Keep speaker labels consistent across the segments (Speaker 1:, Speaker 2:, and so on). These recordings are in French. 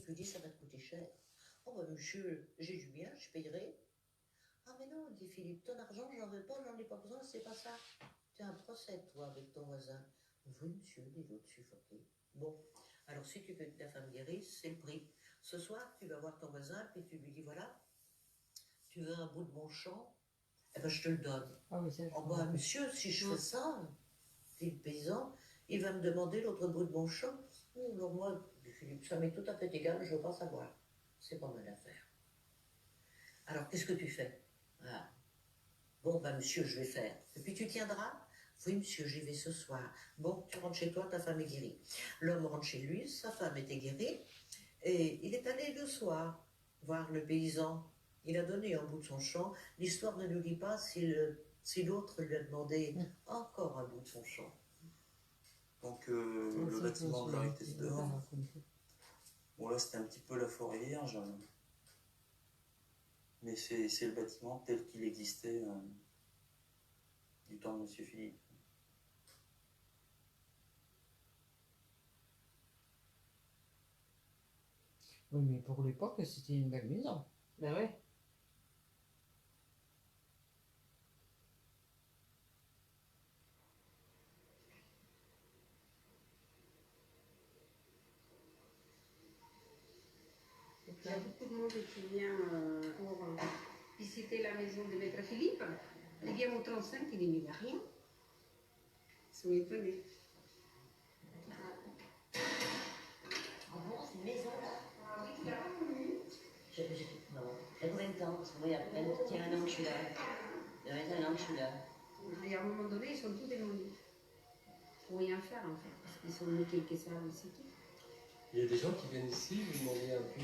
Speaker 1: tu lui dis, ça va te coûter cher. Oh, bah, monsieur, j'ai du bien, je payerai. Ah, mais non, dit Philippe, ton argent, j'en veux pas, j'en ai pas besoin, c'est pas ça. Tu as un procès, toi, avec ton voisin. Oui, monsieur, dit l'autre suffoqué. Bon, alors si tu veux que ta femme guérisse, c'est le prix. Ce soir, tu vas voir ton voisin, puis tu lui dis, voilà, tu veux un bout de mon champ? Eh ben, je te le donne.
Speaker 2: Ah oui, ça,
Speaker 1: oh, bah, monsieur, si je fais ça, dit le paysan, il va me demander l'autre bout de mon champ. Oh, alors moi, dit Philippe, ça m'est tout à fait égal, je veux pas savoir. C'est pas mon affaire. Alors, qu'est-ce que tu fais? Ah. Bon, ben, monsieur, je vais faire. Et puis tu tiendras? Oui, monsieur, j'y vais ce soir. Bon, tu rentres chez toi, ta femme est guérie. L'homme rentre chez lui, sa femme était guérie, et il est allé le soir voir le paysan. Il a donné un bout de son champ. L'histoire ne nous dit pas si l'autre lui a demandé encore un bout de son champ.
Speaker 3: Donc le bâtiment de la Rectesse d'Or. Bon là c'était un petit peu la forêt vierge. Mais c'est le bâtiment tel qu'il existait du temps de Monsieur Philippe.
Speaker 2: Oui, mais pour l'époque, c'était une belle maison.
Speaker 1: Ben ouais.
Speaker 4: Il y a beaucoup de monde qui vient pour visiter la maison de Maître Philippe. Les viens au 35, ils disent, mais il n'y a rien. Ils sont étonnés.
Speaker 1: Ah bon, c'est une maison là?
Speaker 4: Ah oui, tu l'as pas connue?
Speaker 1: Non. Il y a combien de temps? Parce que moi, il y a un an que je suis là. Il y a 21 ans que je suis là.
Speaker 4: Et à un moment donné, ils sont tous démolis. Il ne faut rien faire en fait, parce qu'ils sont nés quelque ça aussi.
Speaker 5: Il y a des gens qui viennent ici vous demander un peu.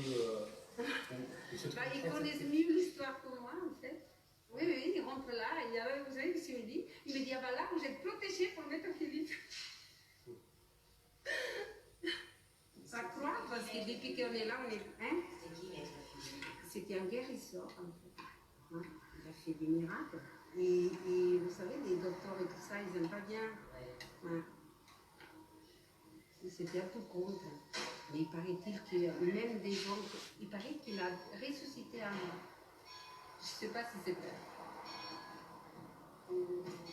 Speaker 4: Ils connaissent mieux l'histoire que moi en fait. Oui, oui, ils rentrent là, il y avait, vous savez ce qu'il me dit? Il me dit, ah ben là, vous êtes protégés pour Maître Philippe. Ça croit, parce que depuis qu'on est là, on est. Hein?
Speaker 1: C'est qui, Maître Philippe?
Speaker 4: C'était un guérisseur en fait. Hein? Il a fait des miracles. Et vous savez, les docteurs et tout ça, ils n'aiment pas bien. Ouais. C'était un peu contre. Mais il paraît-il que même des gens, il paraît qu'il a ressuscité un mort. Je ne sais pas si c'est vrai.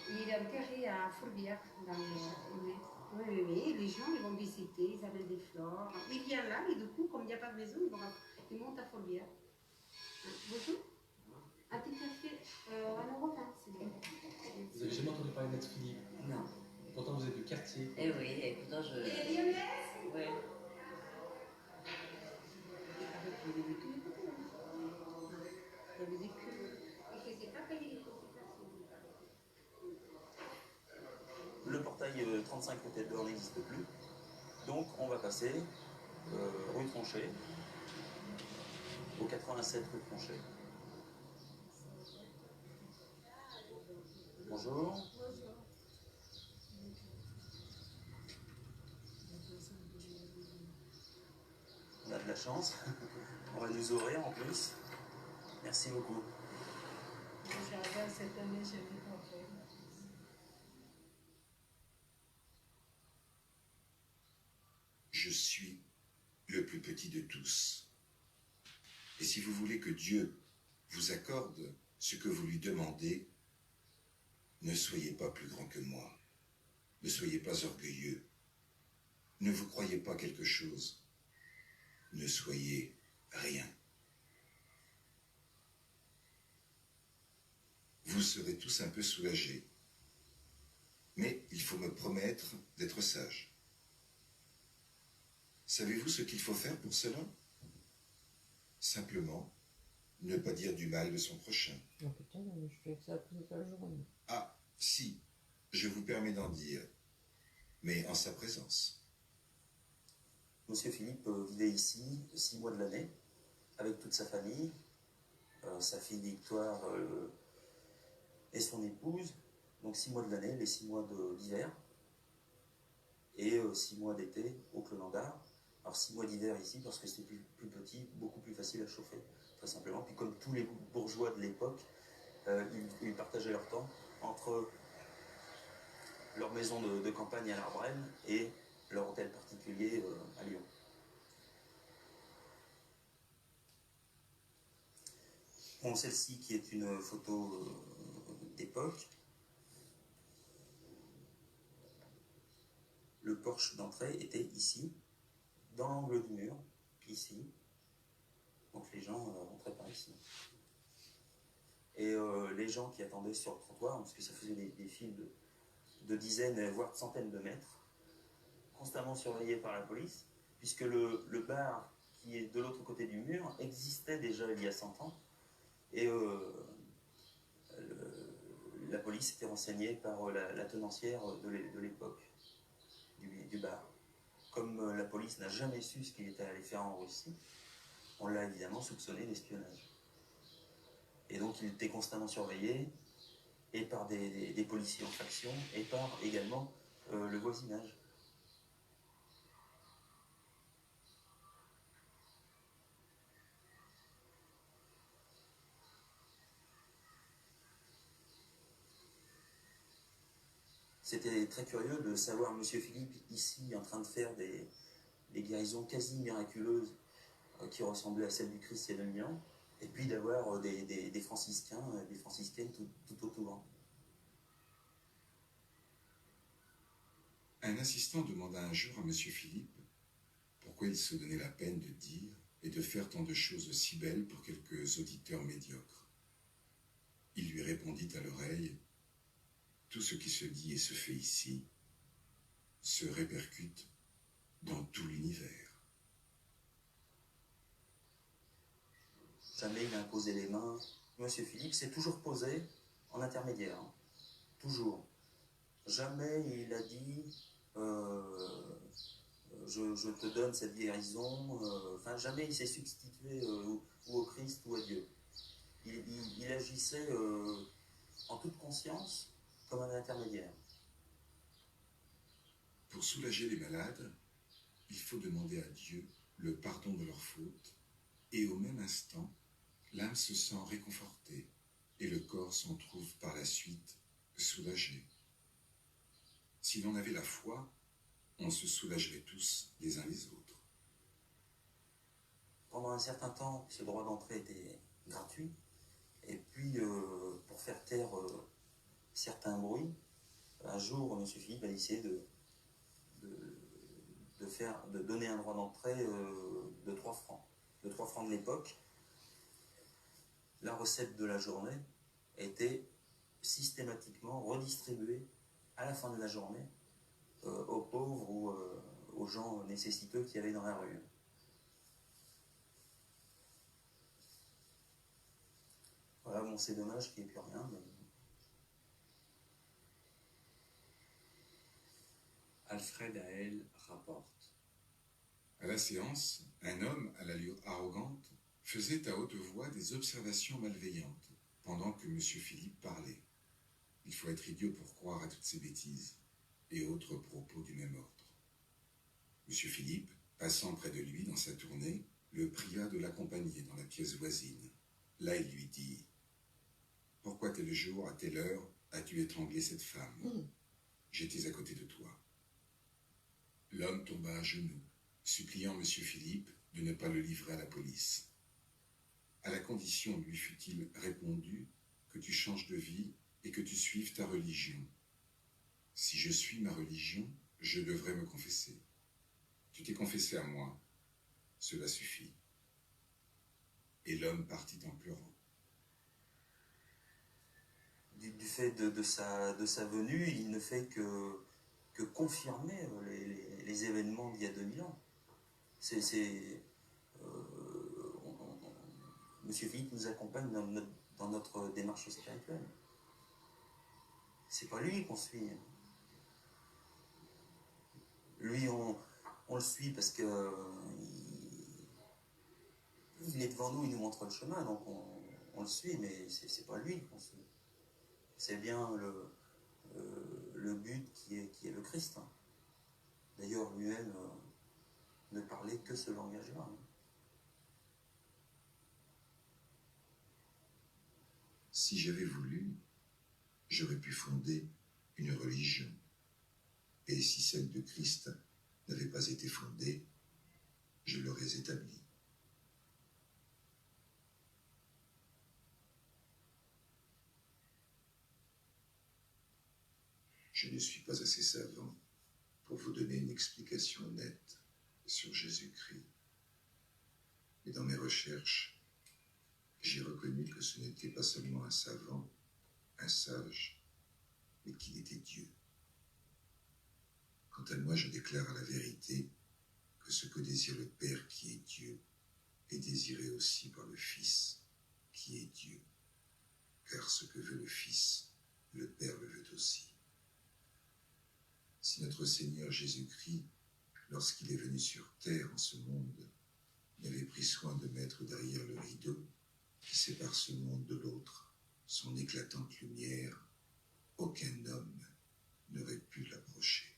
Speaker 4: Il est enterré à Fourbière, dans le. Oui, les gens ils vont visiter, ils amènent des fleurs. Ils viennent là, et du coup, comme il n'y a pas de maison, ils montent à Fourbière. Bonjour. Un petit café, 1,20 €, c'est bien.
Speaker 5: Vous n'avez jamais entendu parler de Maître Philippe?
Speaker 1: Non.
Speaker 5: Pourtant vous êtes du quartier.
Speaker 1: Eh oui, et pourtant je.
Speaker 4: Et lyonnaise?
Speaker 1: Oui.
Speaker 4: Il y avait tous les côtés. Il y avait des queues. Et je ne sais pas payer les consultations.
Speaker 3: Le portail 35 Rectesse d'Or n'existe plus. Donc on va passer rue Tronchet, au 87 rue Tronchet. Bonjour.
Speaker 4: Bonjour.
Speaker 3: On a de la chance. On va nous ouvrir en plus. Merci beaucoup.
Speaker 4: Le jardin, cette année, j'ai vu compris.
Speaker 6: Je suis le plus petit de tous. Et si vous voulez que Dieu vous accorde ce que vous lui demandez, ne soyez pas plus grand que moi. Ne soyez pas orgueilleux. Ne vous croyez pas quelque chose. Ne soyez rien. Vous serez tous un peu soulagés. Mais il faut me promettre d'être sage. Savez-vous ce qu'il faut faire pour cela? Simplement, ne pas dire du mal de son prochain.
Speaker 2: Oh putain, je fais ça toute la journée.
Speaker 6: Ah, si, je vous permets d'en dire, mais en sa présence.
Speaker 3: Monsieur Philippe vivait ici 6 mois de l'année, avec toute sa famille, sa fille Victoire et son épouse, donc 6 mois de l'année, les 6 mois d'hiver, et 6 mois d'été au Clos-Landard. Alors 6 mois d'hiver ici, parce que c'était plus petit, beaucoup plus facile à chauffer, très simplement. Puis comme tous les bourgeois de l'époque, ils partageaient leur temps entre leur maison de campagne à l'Arbrenne et leur hôtel particulier à Lyon. Bon, celle-ci qui est une photo d'époque. Le porche d'entrée était ici, dans l'angle du mur, ici. Donc les gens rentraient par ici. Et les gens qui attendaient sur le trottoir, parce que ça faisait des files de dizaines, voire de centaines de mètres, constamment surveillés par la police, puisque le bar qui est de l'autre côté du mur existait déjà il y a 100 ans. Et la police était renseignée par la tenancière de l'époque du bar. Comme la police n'a jamais su ce qu'il était allé faire en Russie, on l'a évidemment soupçonné d'espionnage. Et donc il était constamment surveillé, et par des policiers en faction, et par également le voisinage. C'était très curieux de savoir M. Philippe ici en train de faire des guérisons quasi miraculeuses qui ressemblaient à celles du Christ il y a 2000 ans, et puis d'avoir des franciscains, des franciscaines tout autour.
Speaker 6: Un assistant demanda un jour à M. Philippe pourquoi il se donnait la peine de dire et de faire tant de choses si belles pour quelques auditeurs médiocres. Il lui répondit à l'oreille: tout ce qui se dit et se fait ici se répercute dans tout l'univers.
Speaker 3: Jamais il n'a imposé les mains. Monsieur Philippe s'est toujours posé en intermédiaire. Hein. Toujours. Jamais il a dit je te donne cette guérison. Enfin, jamais il s'est substitué ou au Christ ou à Dieu. Il agissait en toute conscience comme un intermédiaire.
Speaker 6: Pour soulager les malades, il faut demander à Dieu le pardon de leurs fautes, et au même instant, l'âme se sent réconfortée et le corps s'en trouve par la suite soulagé. Si l'on avait la foi, on se soulagerait tous les uns les autres.
Speaker 3: Pendant un certain temps, ce droit d'entrée était gratuit, et puis pour faire taire certains bruits, un jour, M. Philippe a décidé de donner un droit d'entrée de 3 francs. De 3 francs de l'époque. La recette de la journée était systématiquement redistribuée à la fin de la journée aux pauvres ou aux gens nécessiteux qu'il y avait dans la rue. Voilà, bon, c'est dommage qu'il n'y ait plus rien, mais...
Speaker 7: Alfred Haël rapporte.
Speaker 6: À la séance, un homme à l'allure arrogante faisait à haute voix des observations malveillantes pendant que M. Philippe parlait. Il faut être idiot pour croire à toutes ces bêtises et autres propos du même ordre. M. Philippe, passant près de lui dans sa tournée, le pria de l'accompagner dans la pièce voisine. Là, il lui dit: « Pourquoi tel jour, à telle heure, as-tu étranglé cette femme? J'étais à côté de toi. » L'homme tomba à genoux, suppliant M. Philippe de ne pas le livrer à la police. À la condition, lui fut-il répondu, que tu changes de vie et que tu suives ta religion. Si je suis ma religion, je devrais me confesser. Tu t'es confessé à moi, cela suffit. Et l'homme partit en pleurant.
Speaker 3: Du fait de sa venue, il ne fait que confirmer les événements d'il y a 2000 ans. Monsieur Philippe nous accompagne dans notre démarche spirituelle. C'est pas lui qu'on suit. Lui, on le suit parce que il est devant nous, il nous montre le chemin, donc on le suit, mais c'est pas lui qu'on suit. C'est bien le but qui est le Christ. D'ailleurs, lui-même ne parlait que ce langage-là.
Speaker 6: Si j'avais voulu, j'aurais pu fonder une religion. Et si celle de Christ n'avait pas été fondée, je l'aurais établie. Je ne suis pas assez savant pour vous donner une explication nette sur Jésus-Christ. Mais dans mes recherches, j'ai reconnu que ce n'était pas seulement un savant, un sage, mais qu'il était Dieu. Quant à moi, je déclare à la vérité que ce que désire le Père qui est Dieu est désiré aussi par le Fils qui est Dieu. Car ce que veut le Fils, le Père le veut aussi. Si notre Seigneur Jésus-Christ, lorsqu'il est venu sur terre en ce monde, n'avait pris soin de mettre derrière le rideau qui sépare ce monde de l'autre son éclatante lumière, aucun homme n'aurait pu l'approcher.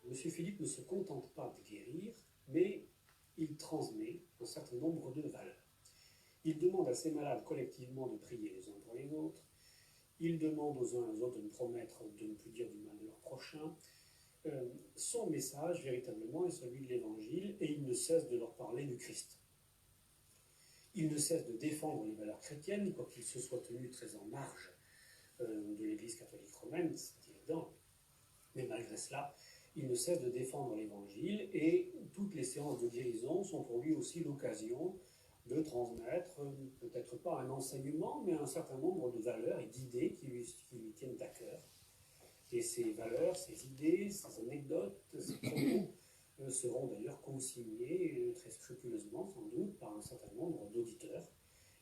Speaker 8: Monsieur Philippe ne se contente pas de guérir, mais il transmet un certain nombre de valeurs. Il demande à ses malades collectivement de prier les uns pour les autres. Il demande aux uns et aux autres de ne promettre de ne plus dire du mal de leur prochain. Son message, véritablement, est celui de l'Évangile, et il ne cesse de leur parler du Christ. Il ne cesse de défendre les valeurs chrétiennes, quoiqu'il se soit tenu très en marge de l'Église catholique romaine, c'est évident. Mais malgré cela, il ne cesse de défendre l'Évangile, et toutes les séances de guérison sont pour lui aussi l'occasion de transmettre, peut-être pas un enseignement, mais un certain nombre de valeurs et d'idées qui lui tiennent à cœur. Et ces valeurs, ces idées, ces anecdotes, ces propos seront d'ailleurs consignés très scrupuleusement, sans doute, par un certain nombre d'auditeurs.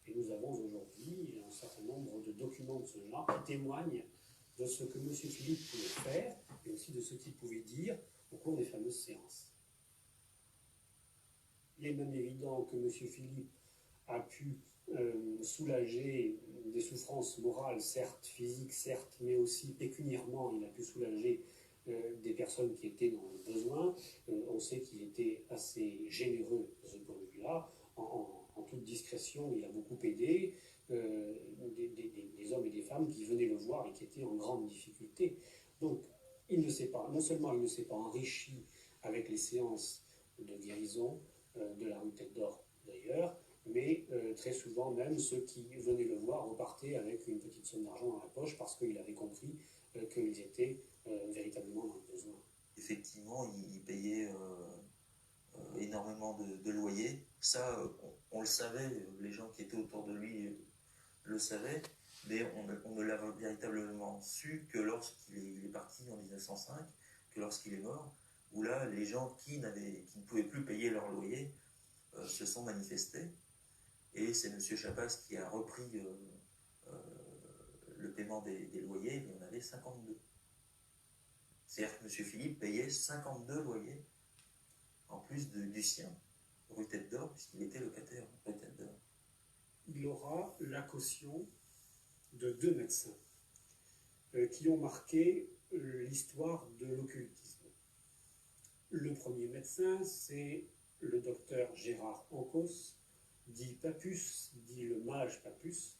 Speaker 8: Et nous avons aujourd'hui un certain nombre de documents de ce genre qui témoignent de ce que M. Philippe pouvait faire, et aussi de ce qu'il pouvait dire au cours des fameuses séances. Il est même évident que M. Philippe a pu soulager des souffrances morales, certes, physiques, certes, mais aussi pécuniairement, il a pu soulager des personnes qui étaient dans le besoin. On sait qu'il était assez généreux de ce point de vue-là. En toute discrétion, il a beaucoup aidé des hommes et des femmes qui venaient le voir et qui étaient en grande difficulté. Donc, non seulement il ne s'est pas enrichi avec les séances de guérison de la rue Tête d'Or d'ailleurs, mais très souvent même ceux qui venaient le voir repartaient avec une petite somme d'argent dans la poche parce qu'il avait compris qu'ils étaient véritablement dans le besoin.
Speaker 3: Effectivement, il payait énormément de loyer. Ça, on le savait, les gens qui étaient autour de lui le savaient, mais on ne l'a véritablement su que lorsqu'il est parti en 1905, que lorsqu'il est mort, où là, les gens qui ne pouvaient plus payer leur loyer se sont manifestés, et c'est M. Chapas qui a repris le paiement des loyers, il y en avait 52. C'est-à-dire que M. Philippe payait 52 loyers, en plus du sien, rue Tête d'Or, puisqu'il était locataire rue Tête d'Or.
Speaker 8: Il aura la caution de 2 médecins qui ont marqué l'histoire de l'occultisme. Le premier médecin, c'est le docteur Gérard Ancos, dit Papus, dit le mage Papus,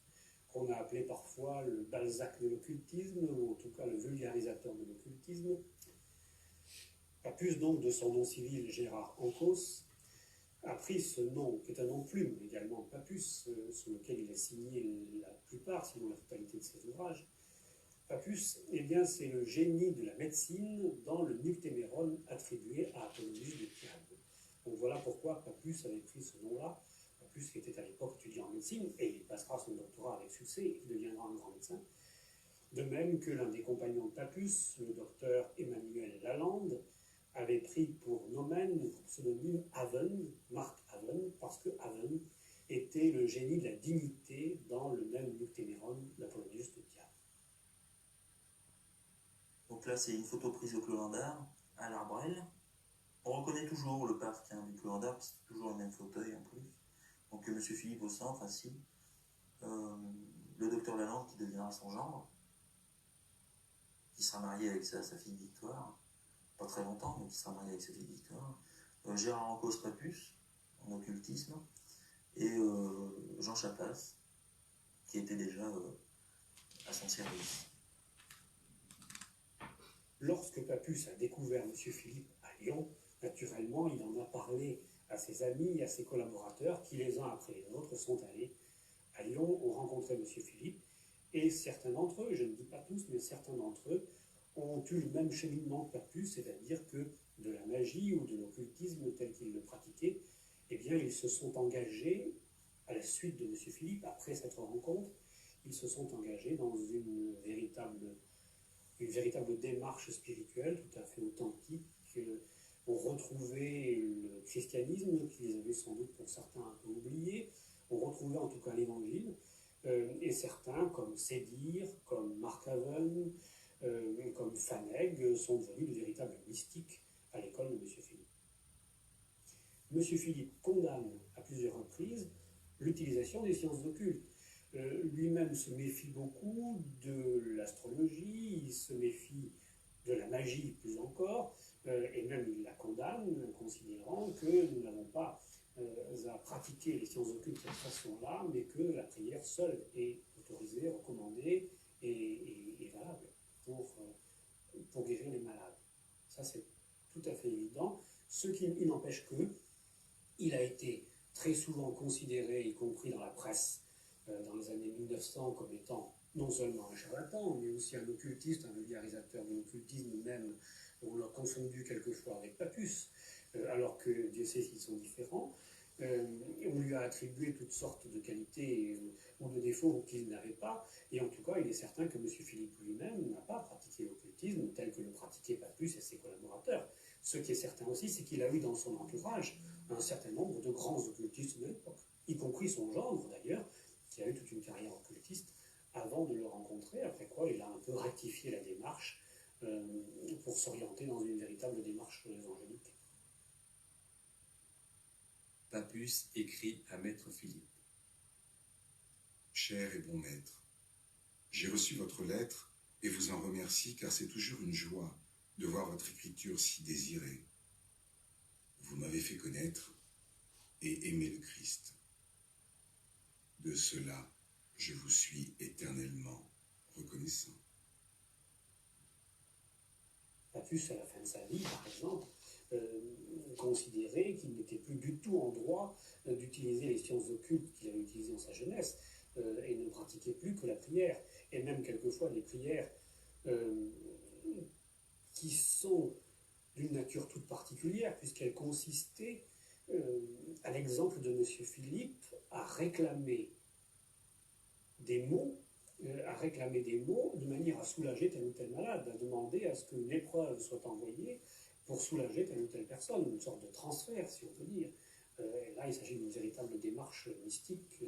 Speaker 8: qu'on a appelé parfois le Balzac de l'occultisme, ou en tout cas le vulgarisateur de l'occultisme. Papus, donc, de son nom civil Gérard Ancos, a pris ce nom, qui est un nom de plume également, Papus, sous lequel il a signé la plupart, sinon la totalité de ses ouvrages. Papus, eh bien, c'est le génie de la médecine dans le Nuctéméron attribué à Apollonius de Tyane. Donc voilà pourquoi Papus avait pris ce nom-là. Papus, qui était à l'époque étudiant en médecine, et il passera son doctorat avec succès et qui deviendra un grand médecin. De même que l'un des compagnons de Papus, le docteur Emmanuel Lalande, avait pris pour nomen, pour pseudonyme Haven, Marc Haven, parce que Haven était le génie de la dignité dans le même Nuctéméron d'Apollonius de Tyane.
Speaker 3: là, c'est une photo prise au Clos d'Art, à l'Arbrel. On reconnaît toujours le parc du Clos d'Art, c'est toujours le même fauteuil en plus. Donc Monsieur Philippe au centre, assis. Le docteur Lalande qui deviendra son gendre, qui sera marié avec sa fille Victoire, pas très longtemps, mais qui sera marié avec sa fille Victoire. Gérard Ancos Papus, en occultisme, et Jean Chapas, qui était déjà à son service.
Speaker 8: Lorsque Papus a découvert M. Philippe à Lyon, naturellement, il en a parlé à ses amis, à ses collaborateurs, qui les uns après les autres sont allés à Lyon, ont rencontré M. Philippe, et certains d'entre eux, je ne dis pas tous, mais certains d'entre eux, ont eu le même cheminement que Papus, c'est-à-dire que de la magie ou de l'occultisme tel qu'ils le pratiquaient, eh bien, ils se sont engagés, à la suite de M. Philippe, après cette rencontre, ils se sont engagés dans une véritable démarche spirituelle tout à fait authentique, ont retrouvé le christianisme qu'ils avaient sans doute pour certains un peu oublié, ont retrouvé en tout cas l'évangile, et certains comme Sédir, comme Mark Haven, comme Faneg sont devenus de véritables mystiques à l'école de M. Philippe. M. Philippe condamne à plusieurs reprises l'utilisation des sciences occultes. Lui-même se méfie beaucoup de l'astrologie, il se méfie de la magie plus encore, et même il la condamne, considérant que nous n'avons pas à pratiquer les sciences occultes de cette façon-là, mais que la prière seule est autorisée, recommandée et valable pour guérir les malades. Ça, c'est tout à fait évident. Ce qui n'empêche que il a été très souvent considéré, y compris dans la presse, dans les années 1900, comme étant non seulement un charlatan, mais aussi un occultiste, un vulgarisateur de l'occultisme même. On l'a confondu quelquefois avec Papus, alors que Dieu sait s'ils sont différents. On lui a attribué toutes sortes de qualités ou de défauts qu'il n'avait pas, et en tout cas, il est certain que M. Philippe lui-même n'a pas pratiqué l'occultisme tel que le pratiquaient Papus et ses collaborateurs. Ce qui est certain aussi, c'est qu'il a eu dans son entourage un certain nombre de grands occultistes de l'époque, y compris son gendre d'ailleurs, qui a eu toute une carrière occultiste avant de le rencontrer, après quoi il a un peu rectifié la démarche pour s'orienter dans une véritable démarche évangélique.
Speaker 7: Papus écrit à Maître Philippe.
Speaker 6: Cher et bon maître, j'ai reçu votre lettre et vous en remercie car c'est toujours une joie de voir votre écriture si désirée. Vous m'avez fait connaître et aimer le Christ. De cela, je vous suis éternellement reconnaissant.
Speaker 8: Papus, à la fin de sa vie, par exemple, considérait qu'il n'était plus du tout en droit d'utiliser les sciences occultes qu'il avait utilisées dans sa jeunesse et ne pratiquait plus que la prière. Et même quelquefois les prières qui sont d'une nature toute particulière, puisqu'elles consistaient, à l'exemple de M. Philippe, à réclamer des mots de manière à soulager tel ou tel malade, à demander à ce qu'une épreuve soit envoyée pour soulager telle ou telle personne, une sorte de transfert, si on peut dire. Et là, il s'agit d'une véritable démarche mystique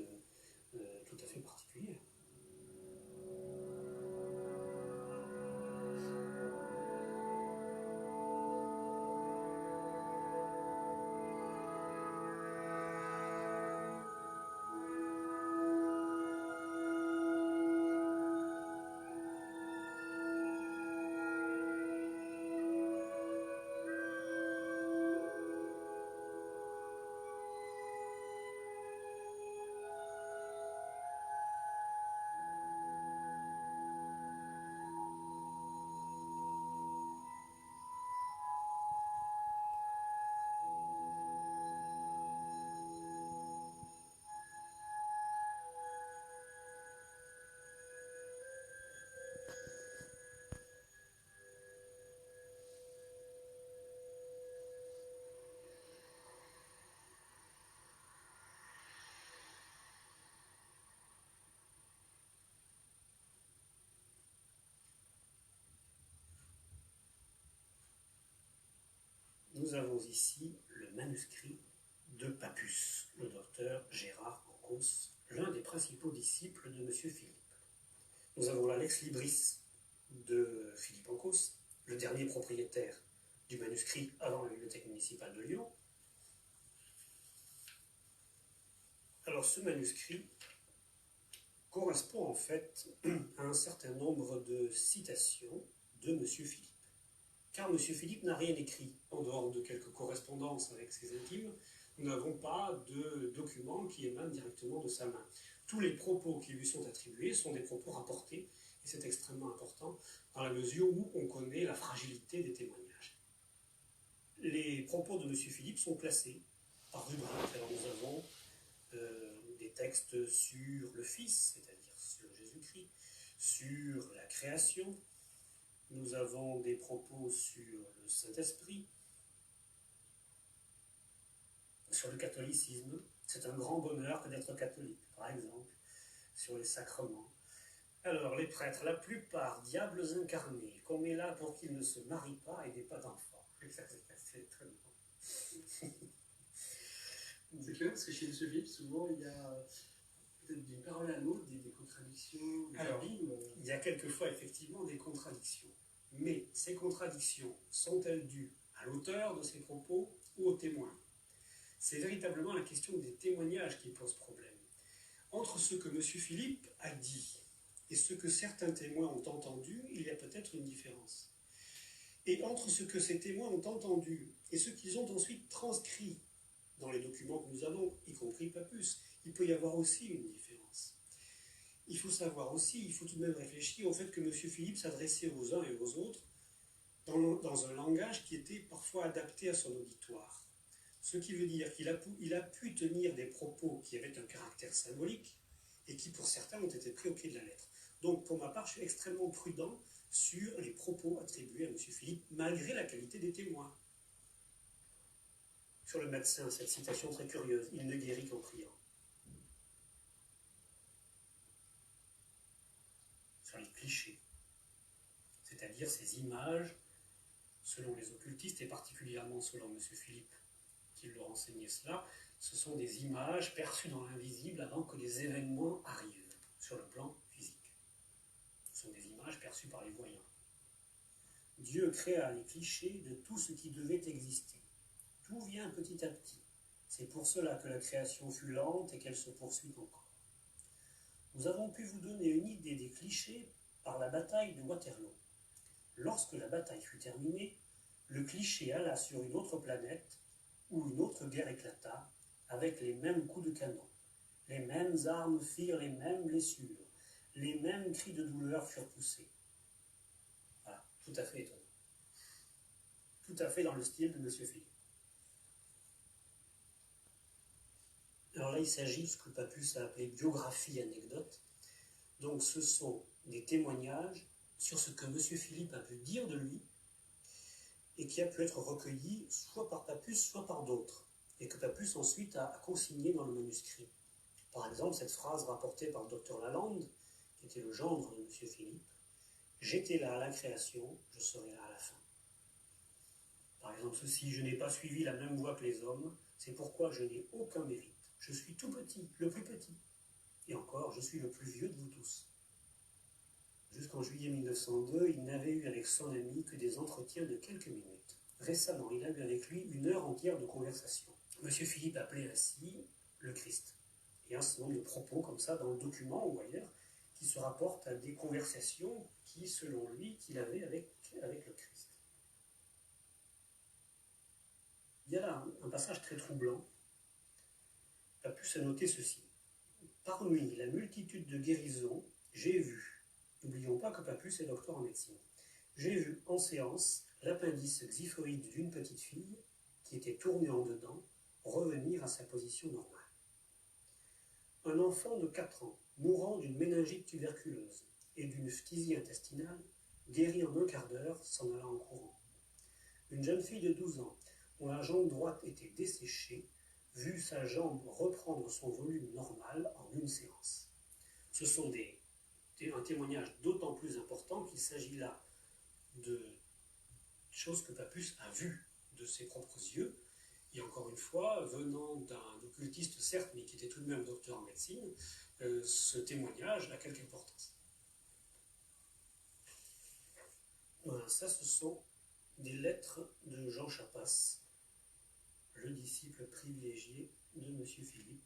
Speaker 8: tout à fait particulière. Nous avons ici le manuscrit de Papus, le docteur Gérard Ancos, l'un des principaux disciples de M. Philippe. Nous avons la Lex Libris de Philippe Ancos le dernier propriétaire du manuscrit avant la bibliothèque municipale de Lyon. Alors ce manuscrit correspond en fait à un certain nombre de citations de M. Philippe. Car M. Philippe n'a rien écrit, en dehors de quelques correspondances avec ses intimes. Nous n'avons pas de documents qui émanent directement de sa main. Tous les propos qui lui sont attribués sont des propos rapportés, et c'est extrêmement important dans la mesure où on connaît la fragilité des témoignages. Les propos de M. Philippe sont classés par rubrique. Alors nous avons des textes sur le Fils, c'est-à-dire sur Jésus-Christ, sur la création. Nous avons des propos sur le Saint-Esprit, sur le catholicisme. C'est un grand bonheur que d'être catholique, par exemple, sur les sacrements. Alors, les prêtres, la plupart, diables incarnés, qu'on met là pour qu'ils ne se marient pas et n'aient pas d'enfants. C'est très bon.
Speaker 5: C'est clair, parce que chez M. Philippe, souvent, il y a peut-être d'une parole à l'autre des contradictions, des
Speaker 8: Alors,
Speaker 5: abîmes.
Speaker 8: il y a quelquefois effectivement des contradictions. Mais ces contradictions sont-elles dues à l'auteur de ces propos ou aux témoins? C'est véritablement la question des témoignages qui pose problème. Entre ce que M. Philippe a dit et ce que certains témoins ont entendu, il y a peut-être une différence. Et entre ce que ces témoins ont entendu et ce qu'ils ont ensuite transcrit dans les documents que nous avons, y compris Papus, il peut y avoir aussi une différence. Il faut savoir aussi, il faut tout de même réfléchir au fait que M. Philippe s'adressait aux uns et aux autres dans un langage qui était parfois adapté à son auditoire. Ce qui veut dire qu'il a pu tenir des propos qui avaient un caractère symbolique et qui pour certains ont été pris au pied de la lettre. Donc pour ma part, je suis extrêmement prudent sur les propos attribués à M. Philippe, malgré la qualité des témoins. Sur le médecin, cette citation très curieuse, il ne guérit qu'en priant. Sur les clichés, c'est-à-dire ces images, selon les occultistes et particulièrement selon M. Philippe, qui leur enseignait cela, ce sont des images perçues dans l'invisible avant que les événements arrivent sur le plan physique. Ce sont des images perçues par les voyants. Dieu créa les clichés de tout ce qui devait exister. Tout vient petit à petit. C'est pour cela que la création fut lente et qu'elle se poursuit encore. Nous avons pu vous donner une idée des clichés par la bataille de Waterloo. Lorsque la bataille fut terminée, le cliché alla sur une autre planète où une autre guerre éclata avec les mêmes coups de canon. Les mêmes armes firent les mêmes blessures. Les mêmes cris de douleur furent poussés. Voilà, tout à fait étonnant. Tout à fait dans le style de M. Philippe. Alors là, il s'agit de ce que Papus a appelé biographie anecdote. Donc ce sont des témoignages sur ce que M. Philippe a pu dire de lui et qui a pu être recueilli soit par Papus, soit par d'autres, et que Papus ensuite a consigné dans le manuscrit. Par exemple, cette phrase rapportée par le docteur Lalande, qui était le gendre de M. Philippe, « J'étais là à la création, je serai là à la fin ». Par exemple, ceci, « Je n'ai pas suivi la même voie que les hommes, c'est pourquoi je n'ai aucun mérite. Je suis tout petit, le plus petit. Et encore, je suis le plus vieux de vous tous. » Jusqu'en juillet 1902, il n'avait eu avec son ami que des entretiens de quelques minutes. Récemment, il a eu avec lui 1 heure entière de conversation. M. Philippe appelait ainsi le Christ. Il y a un certain nombre de propos comme ça dans le document ou ailleurs qui se rapportent à des conversations qui, selon lui, qu'il avait avec le Christ. Il y a là un passage très troublant. Papus a noté ceci. Parmi la multitude de guérisons, j'ai vu, n'oublions pas que Papus est docteur en médecine, j'ai vu en séance l'appendice xiphoïde d'une petite fille qui était tournée en dedans revenir à sa position normale. Un enfant de 4 ans, mourant d'une méningite tuberculeuse et d'une phtisie intestinale, guéri en 1 quart d'heure, s'en alla en courant. Une jeune fille de 12 ans, dont la jambe droite était desséchée, vit sa jambe reprendre son volume normal en 1 séance. Ce sont un témoignage d'autant plus important qu'il s'agit là de choses que Papus a vues de ses propres yeux, et encore une fois, venant d'un occultiste certes, mais qui était tout de même docteur en médecine, ce témoignage a quelque importance. Voilà, ça ce sont des lettres de Jean Chapas, le disciple privilégié de M. Philippe.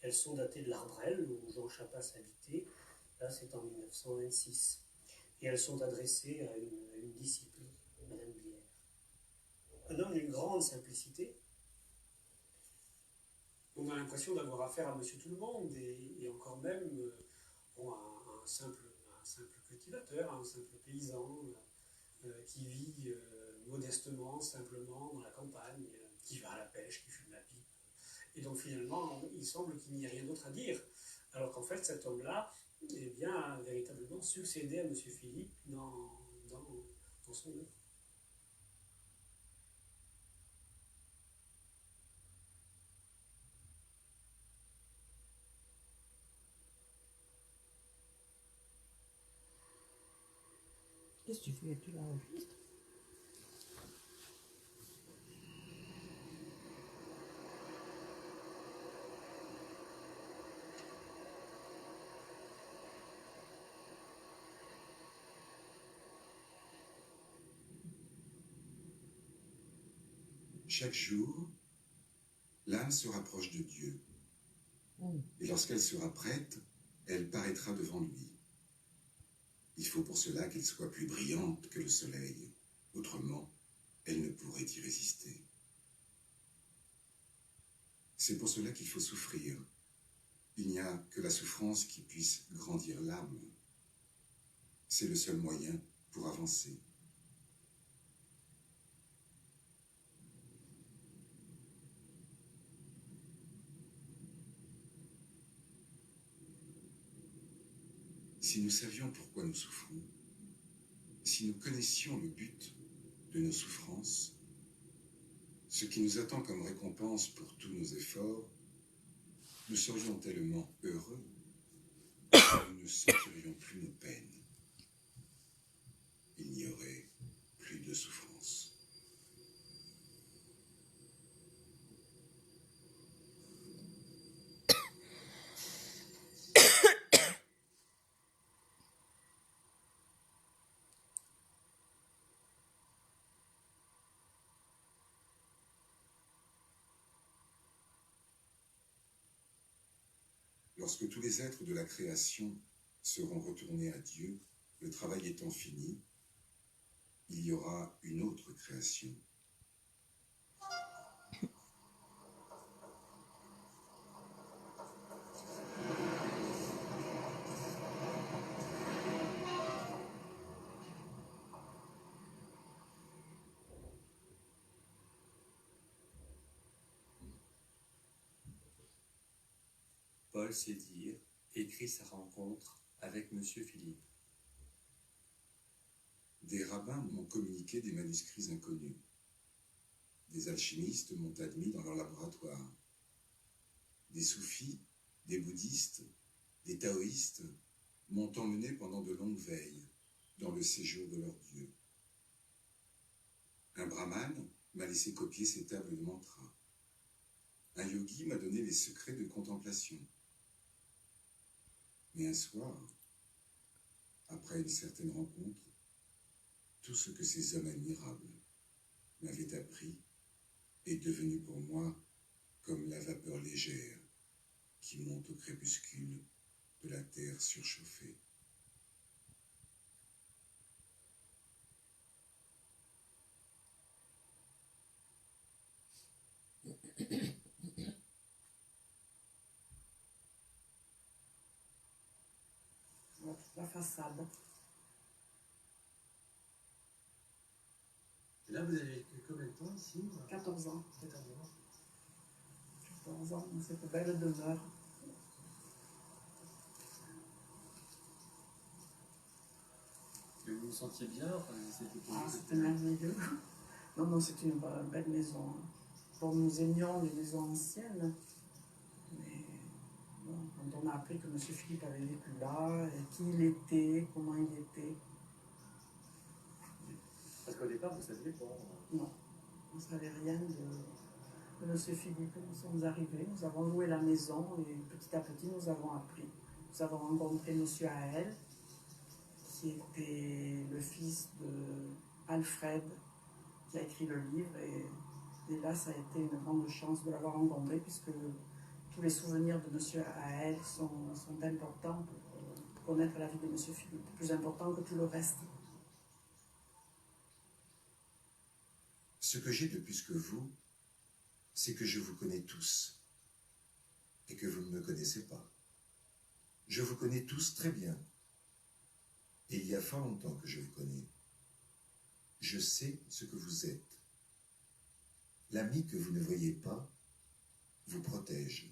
Speaker 8: Elles sont datées de l'Ardrel, où Jean Chapas habitait. Là, c'est en 1926. Et elles sont adressées à une disciple, Madame Bière. Un homme d'une grande simplicité. On a l'impression d'avoir affaire à Monsieur Tout-le-Monde, et encore même bon, un simple cultivateur, un simple paysan qui vit modestement, simplement dans la campagne, qui va à la pêche, qui fume la pipe. Et donc finalement, il semble qu'il n'y ait rien d'autre à dire. Alors qu'en fait, cet homme-là, eh bien, a véritablement succédé à M. Philippe dans son œuvre.
Speaker 2: Qu'est-ce que tu fais? Tu l'enregistres?
Speaker 6: Chaque jour, l'âme se rapproche de Dieu. Et lorsqu'elle sera prête, elle paraîtra devant lui. Il faut pour cela qu'elle soit plus brillante que le soleil. Autrement, elle ne pourrait y résister. C'est pour cela qu'il faut souffrir. Il n'y a que la souffrance qui puisse grandir l'âme. C'est le seul moyen pour avancer. Si nous savions pourquoi nous souffrons, si nous connaissions le but de nos souffrances, ce qui nous attend comme récompense pour tous nos efforts, nous serions tellement heureux que nous ne sentirions plus nos peines. Il n'y aurait plus de souffrance. Lorsque tous les êtres de la création seront retournés à Dieu, le travail étant fini, il y aura une autre création.
Speaker 7: Paul sait dire, écrit sa rencontre avec M. Philippe.
Speaker 6: Des rabbins m'ont communiqué des manuscrits inconnus. Des alchimistes m'ont admis dans leur laboratoire. Des soufis, des bouddhistes, des taoïstes m'ont emmené pendant de longues veilles dans le séjour de leur Dieu. Un brahmane m'a laissé copier ses tables de mantra. Un yogi m'a donné les secrets de contemplation. Mais un soir, après une certaine rencontre, tout ce que ces hommes admirables m'avaient appris est devenu pour moi comme la vapeur légère qui monte au crépuscule de la terre surchauffée.
Speaker 2: La façade.
Speaker 5: Et là, vous avez vécu combien de temps ici?
Speaker 2: 14 ans.
Speaker 5: 14 ans.
Speaker 2: 14 ans dans cette belle demeure.
Speaker 5: Et vous vous sentiez bien? Enfin,
Speaker 2: C'était merveilleux. Non, c'est une belle maison. Bon, nous aimions les maisons anciennes. Mais bon, quand on a appris que M. Philippe avait vécu là, et qui il était, comment il était.
Speaker 5: Parce qu'au départ, vous saviez pas.
Speaker 2: Non, on ne savait rien de M. Philippe. Nous sommes arrivés, nous avons loué la maison et petit à petit nous avons appris. Nous avons rencontré M. Aël, qui était le fils de Alfred, qui a écrit le livre. Et là, ça a été une grande chance de l'avoir rencontré, puisque tous les souvenirs de M. Haël sont importants pour connaître la vie de M. Philippe, plus important que tout le reste.
Speaker 6: Ce que j'ai de plus que vous, c'est que je vous connais tous et que vous ne me connaissez pas. Je vous connais tous très bien. Et il y a fort longtemps que je vous connais. Je sais ce que vous êtes. L'ami que vous ne voyez pas vous protège.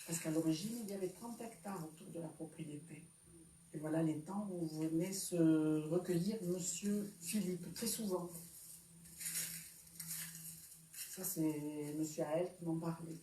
Speaker 2: Parce qu'à l'origine, il y avait 30 hectares autour de la propriété. Et voilà les temps où venait se recueillir Monsieur Philippe, très souvent. Ça, c'est Monsieur Haël qui m'en parlait.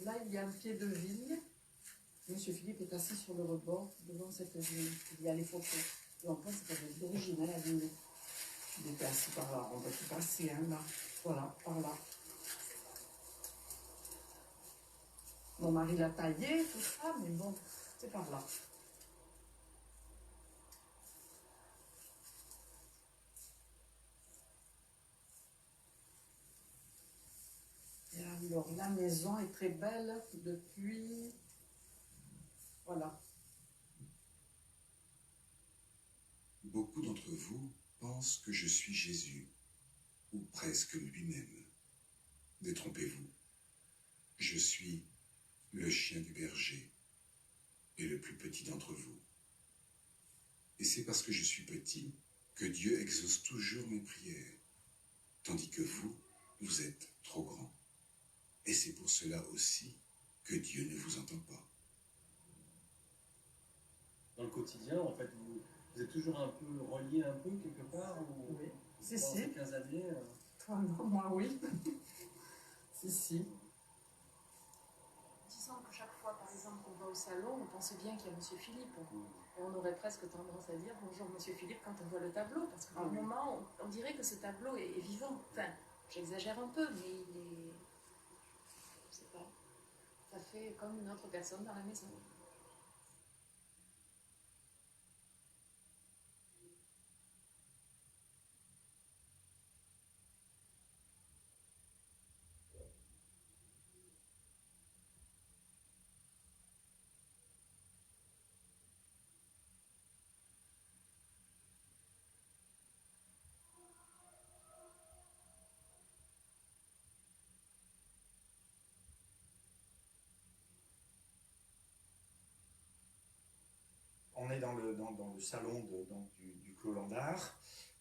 Speaker 2: Là, il y a un pied de vigne. Monsieur Philippe est assis sur le rebord devant cette vigne. Il y a les photos. Et on pense que c'est d'original la vigne. Il était assis par là. On va tout passer, hein, là. Voilà, par là. Mon mari l'a taillé, tout ça, mais bon, c'est par là. Et alors, la maison est très belle depuis... Voilà.
Speaker 6: Beaucoup d'entre vous pensent que je suis Jésus, ou presque lui-même. Détrompez-vous. Je suis le chien du berger et le plus petit d'entre vous. Et c'est parce que je suis petit que Dieu exauce toujours mes prières, tandis que vous êtes trop grand. Et c'est pour cela aussi que Dieu ne vous entend pas.
Speaker 5: Dans le quotidien, en fait, vous êtes toujours un peu relié un peu quelque part ou...
Speaker 2: Oui, si,
Speaker 5: Pendant
Speaker 2: si.
Speaker 5: ces 15 années
Speaker 2: Toi, non, moi, oui. Si, si.
Speaker 9: Disons que chaque fois, par exemple, qu'on va au salon, on pense bien qu'il y a M. Philippe. Et on aurait presque tendance à dire bonjour M. Philippe quand on voit le tableau, parce qu'au moment, on dirait que ce tableau est vivant. Enfin, j'exagère un peu, mais il est... Je sais pas. Ça fait comme une autre personne dans la maison.
Speaker 10: On est dans le salon du Clos Landard,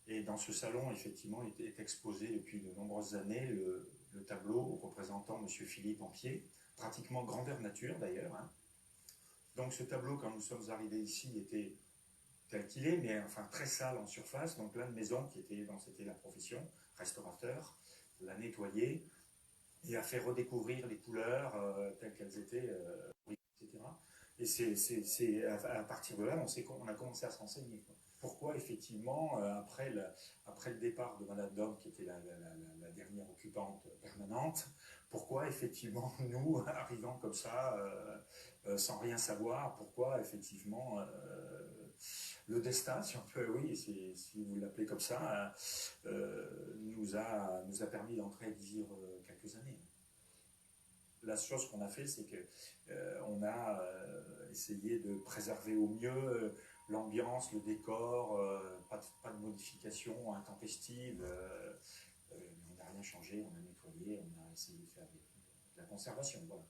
Speaker 10: et dans ce salon, effectivement, est exposé depuis de nombreuses années le tableau représentant M. Philippe en pied, pratiquement grandeur nature d'ailleurs. Hein. Donc ce tableau, quand nous sommes arrivés ici, était tel qu'il est, mais enfin très sale en surface. Donc là, une maison dont c'était la profession, restaurateur, l'a nettoyé et a fait redécouvrir les couleurs telles qu'elles étaient, etc. Et c'est à partir de là, on a commencé à se renseigner. Pourquoi, effectivement, après le départ de Madame Dom, qui était la dernière occupante permanente, pourquoi, effectivement, nous, arrivant comme ça, sans rien savoir, pourquoi, effectivement, le destin, si on peut, oui, si vous l'appelez comme ça, nous a permis d'entrer et de vivre quelques années. La chose qu'on a fait, c'est que on a essayé de préserver au mieux l'ambiance, le décor, pas de modifications intempestives. On n'a rien changé, on a nettoyé, on a essayé de faire de la conservation. Voilà.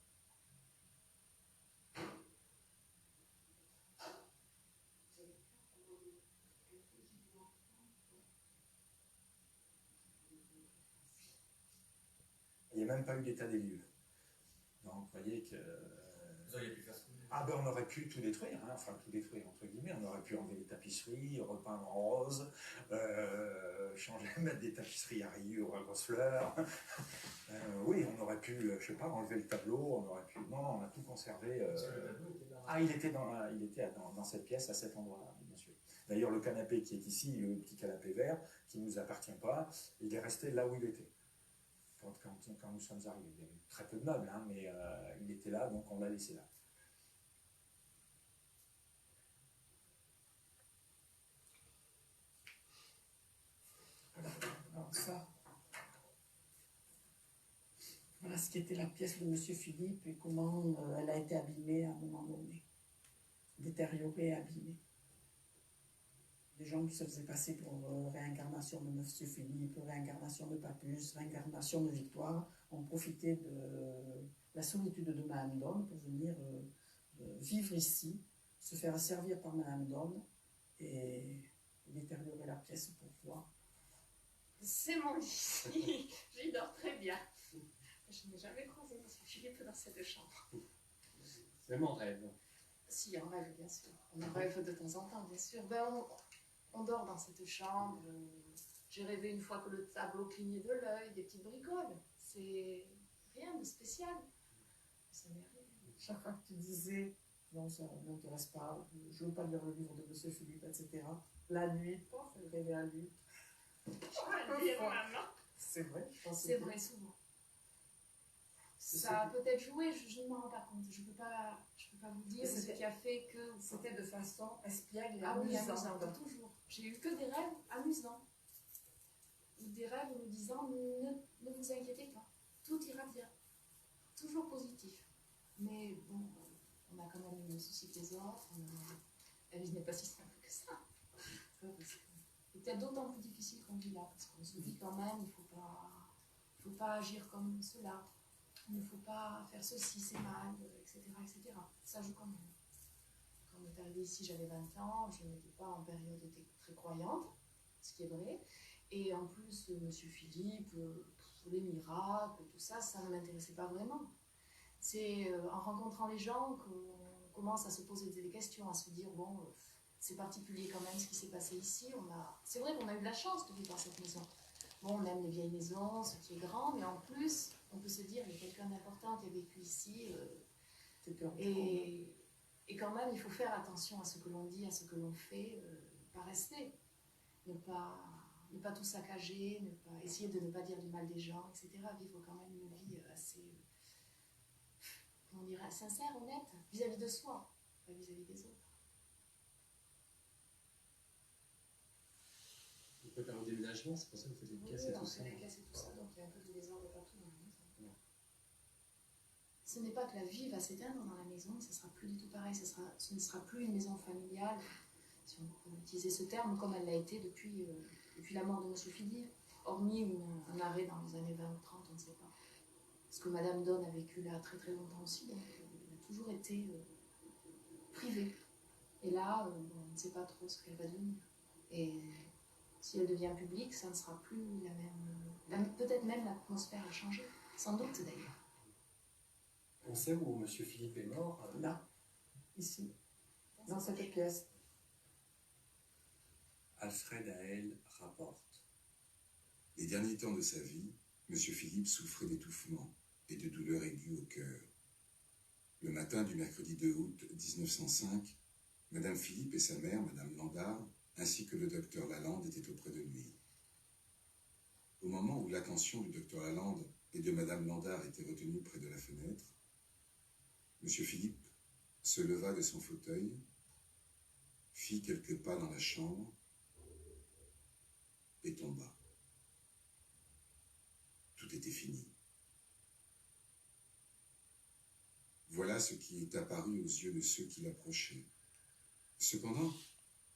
Speaker 10: Il n'y a même pas eu d'état des lieux. Donc, vous voyez que...
Speaker 7: Vous auriez pu faire ce que vous
Speaker 10: Ah ben on aurait pu tout détruire, hein, enfin tout détruire entre guillemets, on aurait pu enlever les tapisseries, repeindre en rose, changer, mettre des tapisseries à rayures, à grosses fleurs. Oui, on aurait pu, je sais pas, enlever le tableau, on aurait pu. Non, non, on a tout conservé.
Speaker 5: Parce que le tableau était là.
Speaker 10: Ah, il était dans cette pièce, à cet endroit-là, bien sûr. D'ailleurs, le canapé qui est ici, le petit canapé vert, qui ne nous appartient pas, il est resté là où il était. Quand nous sommes arrivés, il y avait très peu de meubles, hein, mais il était là, donc on l'a laissé là.
Speaker 2: Alors ça, voilà ce qui était la pièce de Monsieur Philippe et comment elle a été abîmée à un moment donné, détériorée et abîmée. Des gens qui se faisaient passer pour réincarnation de Monsieur Philippe, réincarnation de Papus, réincarnation de Victoire, ont profité de la solitude de Madame Donne pour venir vivre ici, se faire servir par Madame Donne et détériorer la pièce pour voir.
Speaker 9: C'est mon lit. J'y dors très bien. Je n'ai jamais croisé Monsieur Philippe dans cette chambre.
Speaker 5: C'est mon rêve.
Speaker 9: Si, en rêve, bien sûr. On en rêve de temps en temps, bien sûr. Ben, on dort dans cette chambre. J'ai rêvé une fois que le tableau clignait de l'œil, des petites bricoles. C'est rien de spécial. Ça m'est rien.
Speaker 2: Chaque fois que tu disais, non, ça ne m'intéresse pas, je ne veux pas lire le livre de Monsieur Philippe, etc. La nuit, pof, elle rêvait à lui. C'est vrai, je pense.
Speaker 9: C'est vrai, souvent. Ça a peut-être joué, je ne m'en rends pas compte. Je ne peux pas vous dire ce qui a fait que.
Speaker 2: C'était de façon espiègle et
Speaker 9: amusante, toujours. J'ai eu que des rêves amusants. Ou des rêves me disant ne vous inquiétez pas, tout ira bien. Toujours positif. Mais bon, on a quand même le même souci que les autres. La vie n'est pas si simple que ça. C'est peut-être d'autant plus difficile qu'on vit là, parce qu'on se dit quand même, il ne faut pas agir comme cela. Il ne faut pas faire ceci, c'est mal, etc., etc. Ça joue quand même. Quand on est arrivé ici, j'avais 20 ans, je n'étais pas en période très croyante, ce qui est vrai. Et en plus, Monsieur Philippe, les miracles, tout ça, ça ne m'intéressait pas vraiment. C'est en rencontrant les gens qu'on commence à se poser des questions, à se dire, bon, c'est particulier quand même ce qui s'est passé ici. C'est vrai qu'on a eu de la chance de vivre dans cette maison. Bon, on aime les vieilles maisons, ce qui est grand, mais en plus, on peut se dire, il y a quelqu'un d'important qui a vécu ici. Et quand même, il faut faire attention à ce que l'on dit, à ce que l'on fait, pas rester. Ne pas tout saccager, essayer de ne pas dire du mal des gens, etc. Vivre quand même une vie assez, comment on dirait, sincère, honnête, vis-à-vis de soi, pas vis-à-vis des autres.
Speaker 5: Vous préparez au déménagement, c'est pour ça que vous faites les caisses et tout ça.
Speaker 9: Oui, on fait les caisses et tout ça, donc il y a un peu de désordre partout dans la maison. Ouais. Ce n'est pas que la vie va s'éteindre dans la maison, ce ne sera plus du tout pareil, ce ne sera plus une maison familiale, si on peut utiliser ce terme, comme elle l'a été depuis la mort de M. Philippe, hormis un arrêt dans les années 20 ou 30, on ne sait pas. Parce que Madame Donne a vécu là très très longtemps aussi, donc elle a toujours été privée. Et là, on ne sait pas trop ce qu'elle va devenir. Et si elle devient publique, ça ne sera plus la même... Peut-être même l'atmosphère a changé, sans doute d'ailleurs.
Speaker 5: On sait où M. Philippe est mort.
Speaker 2: Là, ici, dans cette pièce.
Speaker 7: Alfred Haël rapporte.
Speaker 6: Les derniers temps de sa vie, M. Philippe souffrait d'étouffement et de douleurs aiguës au cœur. Le matin du mercredi 2 août 1905, Madame Philippe et sa mère, Madame Landard, ainsi que le docteur Lalande étaient auprès de lui. Au moment où l'attention du docteur Lalande et de Madame Landard était retenue près de la fenêtre, M. Philippe se leva de son fauteuil, fit quelques pas dans la chambre et tomba. Tout était fini. Voilà ce qui est apparu aux yeux de ceux qui l'approchaient. Cependant,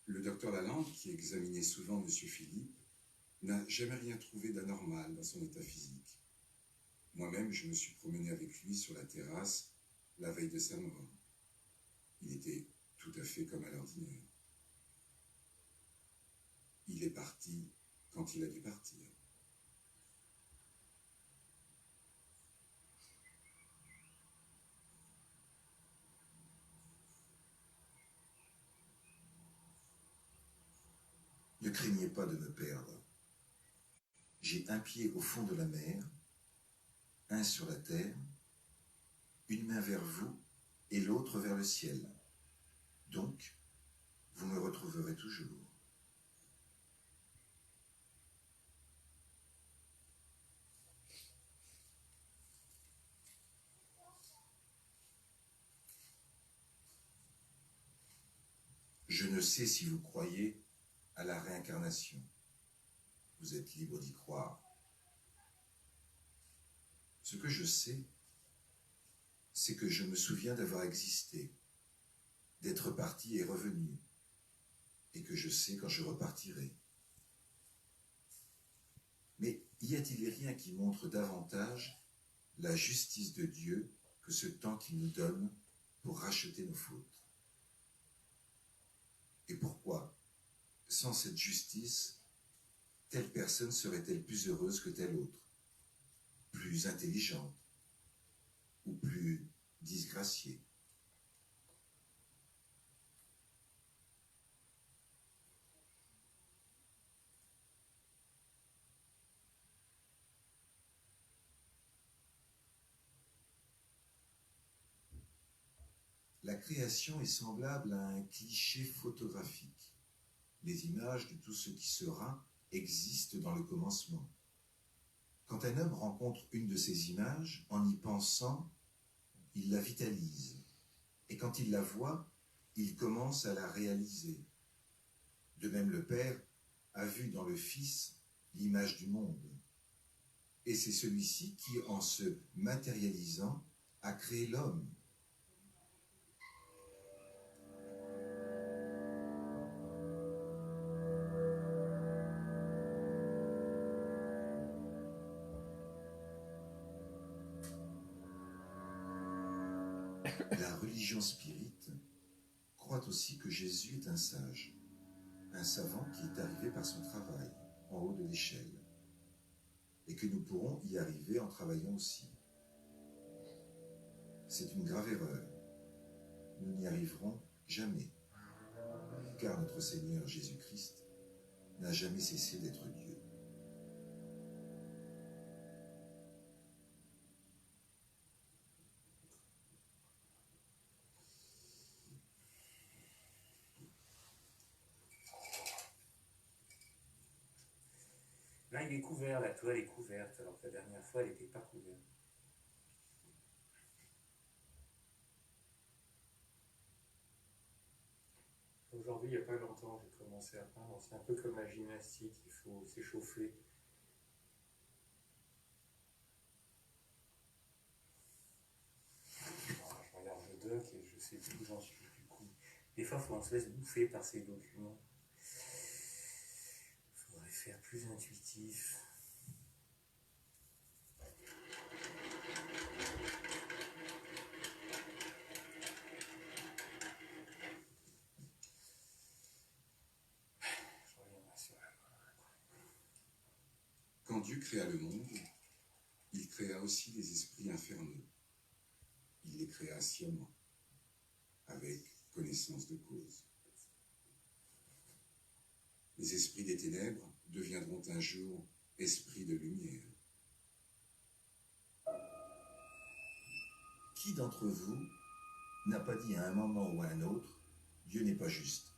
Speaker 6: le docteur Lalande, qui examinait souvent M. Philippe, n'a jamais rien trouvé d'anormal dans son état physique. Moi-même, je me suis promené avec lui sur la terrasse la veille de sa mort. Il était tout à fait comme à l'ordinaire. Il est parti quand il a dû partir. Ne craignez pas de me perdre. J'ai un pied au fond de la mer, un sur la terre, une main vers vous et l'autre vers le ciel. Donc, vous me retrouverez toujours. Je ne sais si vous croyez à la réincarnation. Vous êtes libre d'y croire. Ce que je sais, c'est que je me souviens d'avoir existé, d'être parti et revenu, et que je sais quand je repartirai. Mais y a-t-il rien qui montre davantage la justice de Dieu que ce temps qu'il nous donne pour racheter nos fautes? Et pourquoi, sans cette justice, telle personne serait-elle plus heureuse que telle autre, plus intelligente ou plus disgraciée? La création est semblable à un cliché photographique. Les images de tout ce qui sera existent dans le commencement. Quand un homme rencontre une de ces images, en y pensant, il la vitalise. Et quand il la voit, il commence à la réaliser. De même, le Père a vu dans le Fils l'image du monde. Et c'est celui-ci qui, en se matérialisant, a créé l'homme. La religion spirite croit aussi que Jésus est un sage, un savant qui est arrivé par son travail, en haut de l'échelle, et que nous pourrons y arriver en travaillant aussi. C'est une grave erreur. Nous n'y arriverons jamais, car notre Seigneur Jésus-Christ n'a jamais cessé d'être Dieu.
Speaker 7: Là, il est couvert, la toile est couverte, alors que la dernière fois, elle n'était pas couverte. Aujourd'hui, il n'y a pas longtemps, j'ai commencé à peindre. C'est un peu comme la gymnastique, il faut s'échauffer. Je regarde le doc et je sais plus où j'en suis du coup. Des fois, on se laisse bouffer par ces documents. Il faudrait faire plus intuitif.
Speaker 6: Quand Dieu créa le monde, il créa aussi les esprits infernaux. Il les créa sciemment, avec connaissance de cause. Les esprits des ténèbres deviendront un jour esprits de lumière. Qui d'entre vous n'a pas dit à un moment ou à un autre, Dieu n'est pas juste.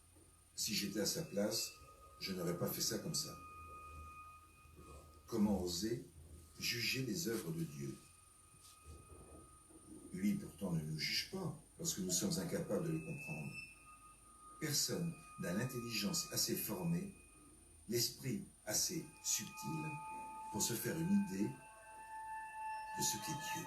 Speaker 6: Si j'étais à sa place, je n'aurais pas fait ça comme ça. Comment oser juger les œuvres de Dieu? Lui, pourtant, ne nous juge pas, parce que nous sommes incapables de le comprendre. Personne n'a l'intelligence assez formée, l'esprit assez subtil pour se faire une idée de ce qu'est Dieu.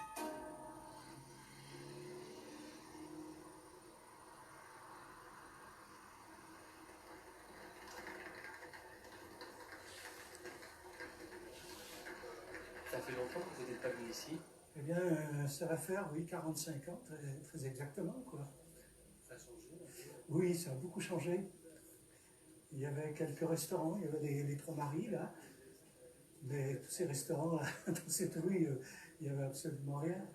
Speaker 8: Ça fait longtemps que vous n'êtes pas venu ici?
Speaker 11: Eh bien, ça va faire, oui, 45 ans, très exactement, quoi.
Speaker 8: Ça a changé un peu.
Speaker 11: Oui, ça a beaucoup changé. Il y avait quelques restaurants, il y avait les Trois Maries, là. Mais tous ces restaurants-là, dans cette rue, il n'y avait absolument rien.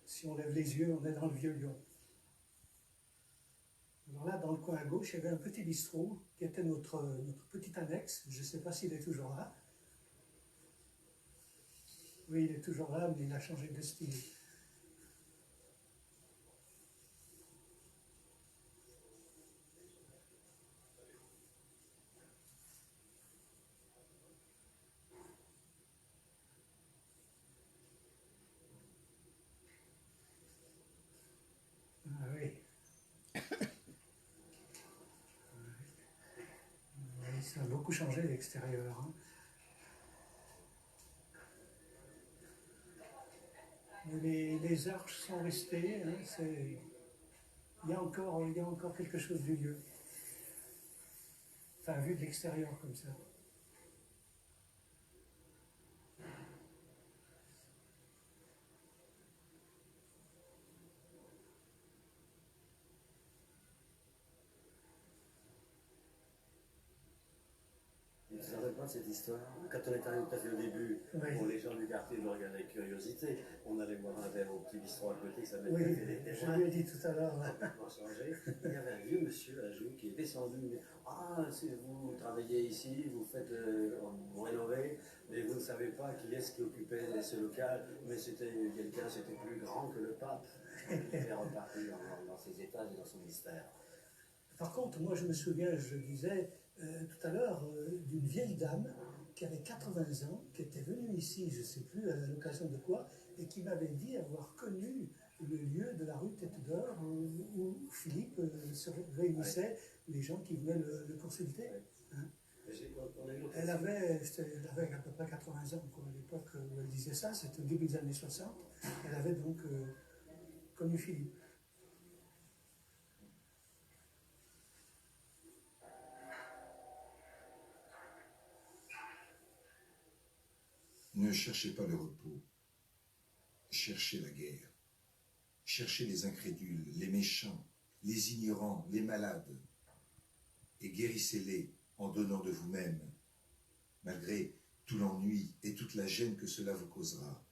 Speaker 11: Si on lève les yeux, on est dans le Vieux Lyon. Alors là, dans le coin à gauche, il y avait un petit bistrot qui était notre petite annexe. Je ne sais pas s'il est toujours là. Oui, il est toujours là, mais il a changé de style. Ah oui. Oui, ça a beaucoup changé l'extérieur. Hein. Mais les arches sont restées. Hein, il y a encore quelque chose du lieu. Enfin, vu de l'extérieur comme ça.
Speaker 12: Vous ne savez pas de cette histoire? Quand on est arrivé tout au début,
Speaker 11: Oui.
Speaker 12: pour les gens du quartier nous regardaient avec curiosité, on allait boire un verre au petit bistrot à côté, ça
Speaker 11: Oui,
Speaker 12: m'était fait des
Speaker 11: je lui ai dit tout à l'heure.
Speaker 12: complètement changé. Il y avait un vieux monsieur à Joux qui est descendu, il dit, ah, si vous travaillez ici, vous faites, vous rénovez, mais vous ne savez pas qui est-ce qui occupait ce local, mais c'était quelqu'un, c'était plus grand que le pape. Il est reparti dans ses étages et dans son mystère.
Speaker 11: Par contre, moi je me souviens, je disais tout à l'heure, d'une vieille dame qui avait 80 ans, qui était venue ici, je ne sais plus à l'occasion de quoi, et qui m'avait dit avoir connu le lieu de la rue Tête d'Or où Philippe se réunissait les gens qui venaient le consulter. Hein. Elle avait à peu près 80 ans quoi, à l'époque où elle disait ça, c'était au début des années 60. Elle avait donc connu Philippe.
Speaker 6: Ne cherchez pas le repos, cherchez la guerre. Cherchez les incrédules, les méchants, les ignorants, les malades, et guérissez-les en donnant de vous-même, malgré tout l'ennui et toute la gêne que cela vous causera.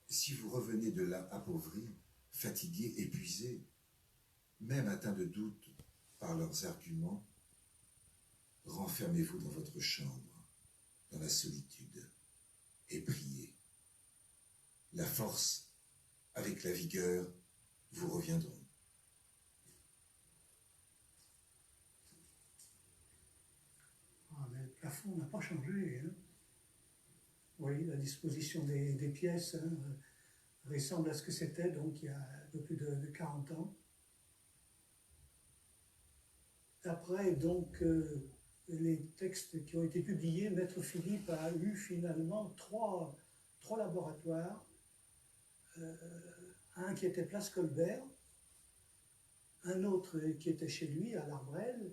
Speaker 6: Si vous revenez de là appauvri, fatigué, épuisé, même atteint de doute par leurs arguments, renfermez-vous dans votre chambre, dans la solitude, et priez. La force, avec la vigueur, vous reviendront.
Speaker 11: Ah, mais le plafond n'a pas changé. Hein. Oui, la disposition des pièces hein, ressemble à ce que c'était donc il y a un peu plus de 40 ans. Après donc les textes qui ont été publiés, Maître Philippe a eu finalement trois laboratoires. Un qui était place Colbert, un autre qui était chez lui à l'Arbrel,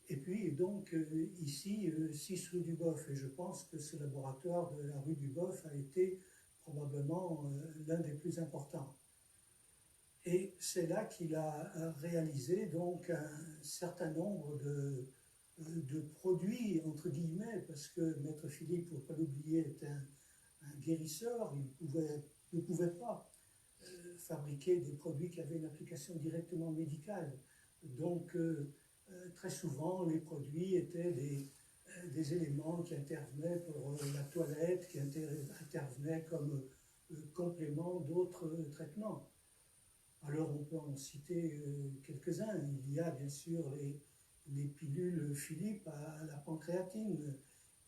Speaker 11: et puis donc ici 6 rue du Boeuf. Et je pense que ce laboratoire de la rue du Boeuf a été probablement l'un des plus importants. Et c'est là qu'il a réalisé donc un certain nombre de produits, entre guillemets, parce que Maître Philippe, pour ne pas l'oublier, était un guérisseur, il ne pouvait pas fabriquer des produits qui avaient une application directement médicale. Donc, très souvent, les produits étaient des éléments qui intervenaient pour la toilette, qui intervenaient comme complément d'autres traitements. Alors, on peut en citer quelques-uns. Il y a bien sûr les pilules Philippe à la pancréatine,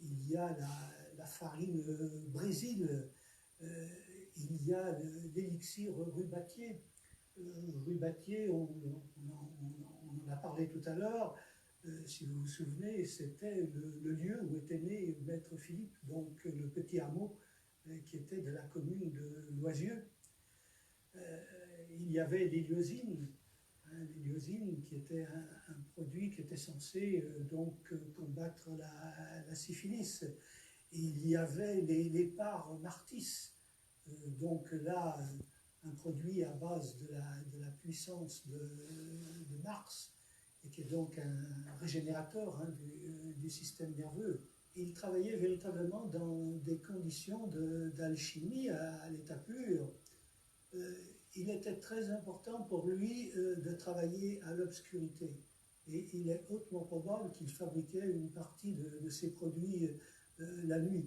Speaker 11: il y a la farine Brésil, il y a l'élixir rubatier. Rubatier, on en a parlé tout à l'heure, si vous vous souvenez, c'était le lieu où était né Maître Philippe, donc le petit hameau qui était de la commune de Loisieux. Il y avait l'héliosine, l'héliosine qui était un produit qui était censé donc combattre la syphilis. Il y avait les parts Martis, donc là, un produit à base de la puissance de Mars, et qui est donc un régénérateur hein, du système nerveux. Il travaillait véritablement dans des conditions d'alchimie à l'état pur. il était très important pour lui de travailler à l'obscurité. Et il est hautement probable qu'il fabriquait une partie de ses produits la nuit.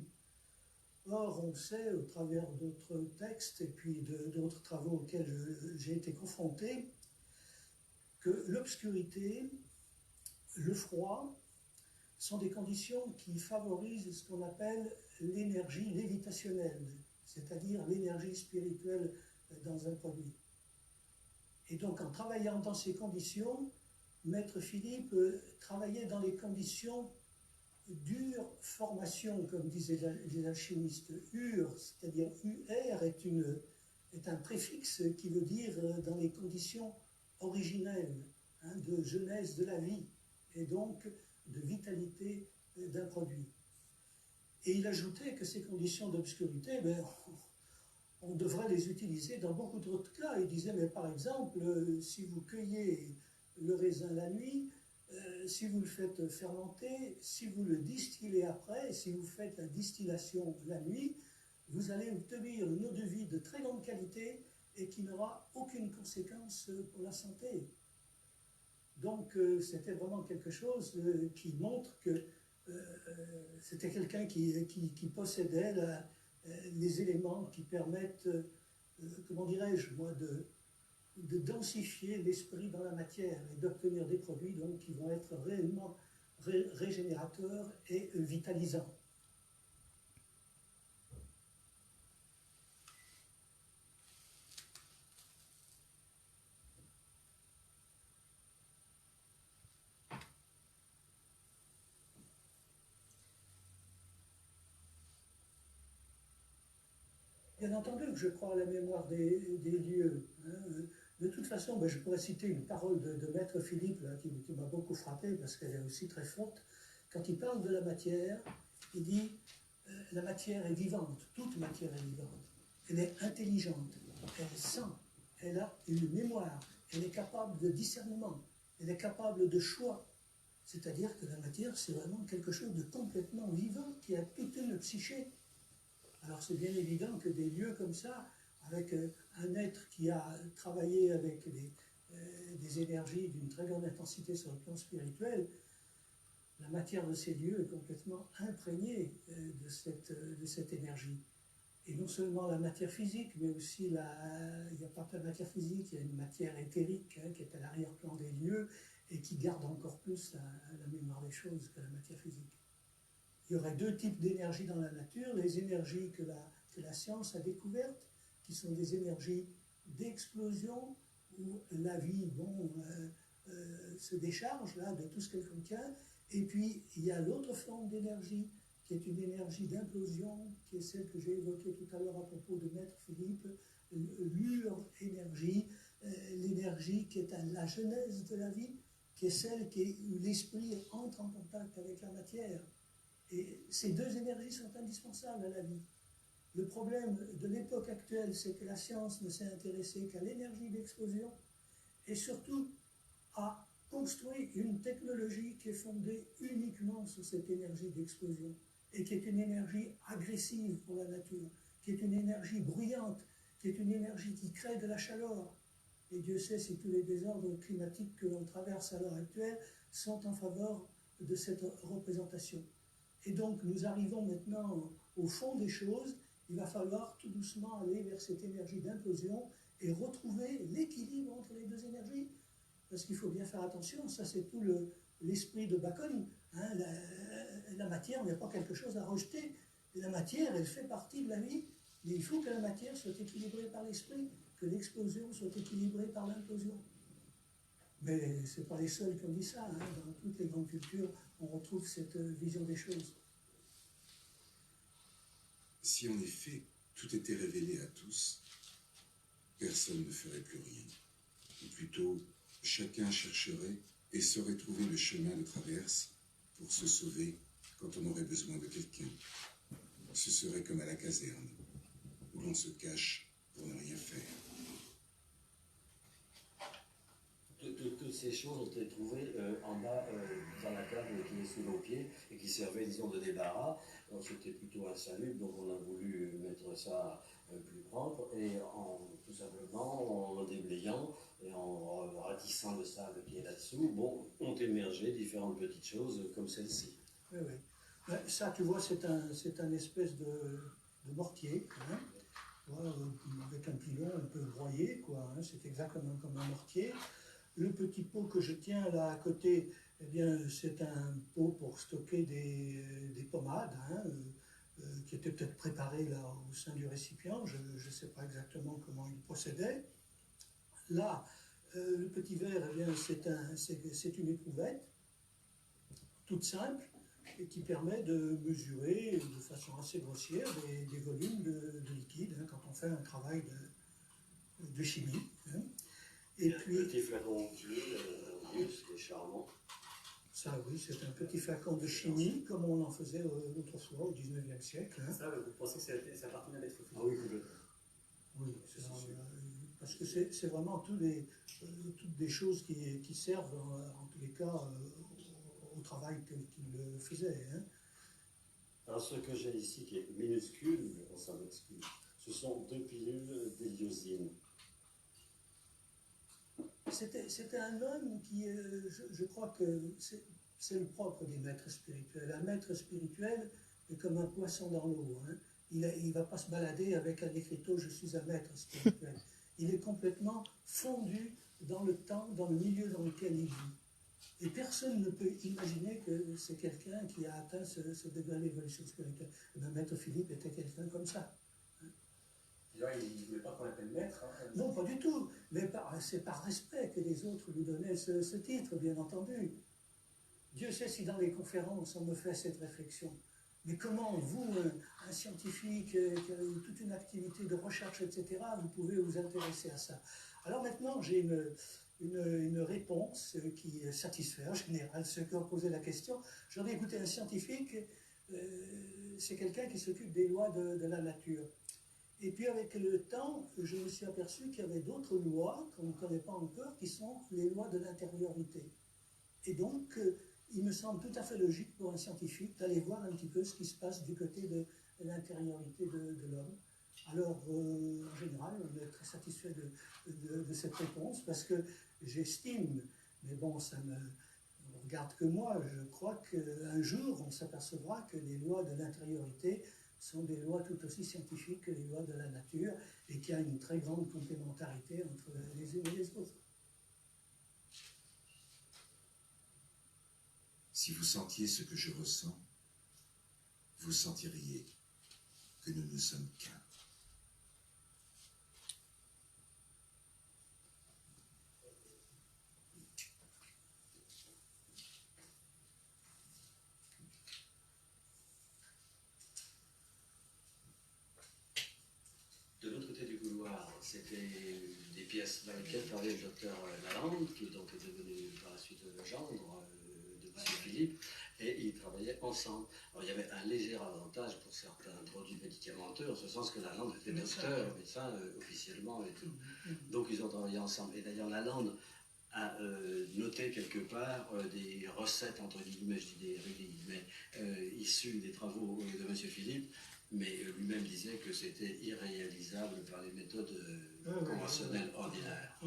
Speaker 11: Or, on sait, au travers d'autres textes et puis d'autres travaux auxquels j'ai été confronté, que l'obscurité, le froid, sont des conditions qui favorisent ce qu'on appelle l'énergie lévitationnelle, c'est-à-dire l'énergie spirituelle dans un produit. Et donc, en travaillant dans ces conditions, Maître Philippe travaillait dans les conditions d'ure formation, comme disaient les alchimistes. Ur, c'est-à-dire UR, est un préfixe qui veut dire dans les conditions originelles, hein, de jeunesse de la vie, et donc de vitalité d'un produit. Et il ajoutait que ces conditions d'obscurité, on devrait les utiliser dans beaucoup d'autres cas. Il disait, mais par exemple, si vous cueillez le raisin la nuit, si vous le faites fermenter, si vous le distillez après, si vous faites la distillation la nuit, vous allez obtenir une eau de vie de très grande qualité et qui n'aura aucune conséquence pour la santé. Donc c'était vraiment quelque chose qui montre que c'était quelqu'un qui possédait les éléments qui permettent, comment dirais-je, moi, de densifier l'esprit dans la matière et d'obtenir des produits donc, qui vont être réellement régénérateurs et vitalisants. Bien entendu que je crois à la mémoire des lieux. Hein. De toute façon, je pourrais citer une parole de Maître Philippe là, qui m'a beaucoup frappé parce qu'elle est aussi très forte. Quand il parle de la matière, il dit la matière est vivante, toute matière est vivante. Elle est intelligente, elle sent, elle a une mémoire, elle est capable de discernement, elle est capable de choix. C'est-à-dire que la matière, c'est vraiment quelque chose de complètement vivant qui a toute une psyché. Alors c'est bien évident que des lieux comme ça, avec un être qui a travaillé avec des énergies d'une très grande intensité sur le plan spirituel, la matière de ces lieux est complètement imprégnée de cette énergie. Et non seulement la matière physique, mais aussi il n'y a pas que la matière physique, il y a une matière éthérique hein, qui est à l'arrière-plan des lieux et qui garde encore plus la mémoire des choses que la matière physique. Il y aurait deux types d'énergie dans la nature, les énergies que la science a découvertes, qui sont des énergies d'explosion, où la vie se décharge là, de tout ce qu'elle contient, et puis il y a l'autre forme d'énergie, qui est une énergie d'implosion, qui est celle que j'ai évoquée tout à l'heure à propos de Maître Philippe, l'ur-énergie, l'énergie qui est la genèse de la vie, qui est celle où l'esprit entre en contact avec la matière. Et ces deux énergies sont indispensables à la vie. Le problème de l'époque actuelle, c'est que la science ne s'est intéressée qu'à l'énergie d'explosion et surtout a construit une technologie qui est fondée uniquement sur cette énergie d'explosion et qui est une énergie agressive pour la nature, qui est une énergie bruyante, qui est une énergie qui crée de la chaleur. Et Dieu sait si tous les désordres climatiques que l'on traverse à l'heure actuelle sont en faveur de cette représentation. Et donc nous arrivons maintenant au fond des choses. Il va falloir tout doucement aller vers cette énergie d'implosion et retrouver l'équilibre entre les deux énergies. Parce qu'il faut bien faire attention, ça c'est tout l'esprit de Bacon. Hein, la matière n'est pas quelque chose à rejeter. La matière, elle fait partie de la vie, mais il faut que la matière soit équilibrée par l'esprit, que l'explosion soit équilibrée par l'implosion. Mais ce n'est pas les seuls qui ont dit ça. Hein. Dans toutes les grandes cultures, on retrouve cette vision des choses.
Speaker 6: Si en effet tout était révélé à tous, personne ne ferait plus rien. Ou plutôt, chacun chercherait et saurait trouver le chemin de traverse pour se sauver quand on aurait besoin de quelqu'un. Ce serait comme à la caserne, où l'on se cache pour ne rien faire.
Speaker 12: Toutes ces choses ont été trouvées en bas dans la table qui est sous nos pieds et qui servait, disons, de débarras. C'était plutôt insalubre, donc on a voulu mettre ça plus propre et tout simplement en déblayant et en ratissant le sable qui est là-dessous, bon, ont émergé différentes petites choses comme celle-ci.
Speaker 11: Oui, oui. Ça, tu vois, c'est un espèce de mortier, hein. Voilà, avec un pilon, on peut broyer, quoi, hein. C'est exactement comme un mortier. Le petit pot que je tiens là à côté, eh bien, c'est un pot pour stocker des pommades, hein, qui était peut-être préparé là au sein du récipient. Je ne sais pas exactement comment il procédait. Là, le petit verre, eh bien, c'est une éprouvette, toute simple, et qui permet de mesurer de façon assez grossière des volumes de liquide, hein, quand on fait un travail de chimie. Hein.
Speaker 12: Et puis, un petit flacon bleu, c'est charmant.
Speaker 11: Ça, oui, c'est un petit flacon de chimie, comme on en faisait autrefois, au 19e siècle. Hein.
Speaker 5: Ça, vous pensez que ça appartenait à Maître Philippe?
Speaker 12: Ah oui, complètement.
Speaker 11: Oui, parce que c'est vraiment toutes des choses qui servent, en tous les cas, au travail qu'il faisait. Hein.
Speaker 12: Alors, ce que j'ai ici, qui est minuscule, on s'en excuse, ce sont 2 pilules d'héliosine.
Speaker 11: C'était un homme qui, je crois que c'est le propre des maîtres spirituels. Un maître spirituel est comme un poisson dans l'eau. Hein. Il ne va pas se balader avec un écriteau « je suis un maître spirituel ». Il est complètement fondu dans le temps, dans le milieu dans lequel il vit. Et personne ne peut imaginer que c'est quelqu'un qui a atteint ce degré d'évolution spirituelle. Et bien, Maître Philippe était quelqu'un comme ça.
Speaker 5: D'ailleurs, il ne voulait pas qu'on l'appelle maître. Hein.
Speaker 11: Non, pas du tout. Mais c'est par respect que les autres lui donnaient ce titre, bien entendu. Dieu sait si dans les conférences on me fait cette réflexion. Mais comment vous, un scientifique qui a eu toute une activité de recherche, etc., vous pouvez vous intéresser à ça? Alors maintenant, j'ai une réponse qui satisfait en général ceux qui ont posé la question. J'en ai écouté un scientifique, c'est quelqu'un qui s'occupe des lois de la nature. Et puis avec le temps, je me suis aperçu qu'il y avait d'autres lois qu'on ne connaît pas encore, qui sont les lois de l'intériorité. Et donc, il me semble tout à fait logique pour un scientifique d'aller voir un petit peu ce qui se passe du côté de l'intériorité de l'homme. Alors, en général, on est très satisfait de cette réponse, parce que j'estime, mais bon, ça ne regarde que moi, je crois qu'un jour, on s'apercevra que les lois de l'intériorité sont des lois tout aussi scientifiques que les lois de la nature, et qu'il y a une très grande complémentarité entre les unes et les autres.
Speaker 6: Si vous sentiez ce que je ressens, vous sentiriez que nous ne sommes qu'un.
Speaker 12: De l'autre côté du couloir, c'était des pièces dans lesquelles travaillait le docteur Lalande, qui donc est devenu par la suite le gendre de M. Philippe, et ils travaillaient ensemble. Alors il y avait un léger avantage pour certains produits médicamenteux, en ce sens que Lalande était docteur, médecin officiellement et tout. Donc ils ont travaillé ensemble. Et d'ailleurs Lalande a noté quelque part des recettes, entre guillemets, je dis des guillemets, issues des travaux de M. Philippe, mais lui-même disait que c'était irréalisable par les méthodes conventionnelles ordinaires.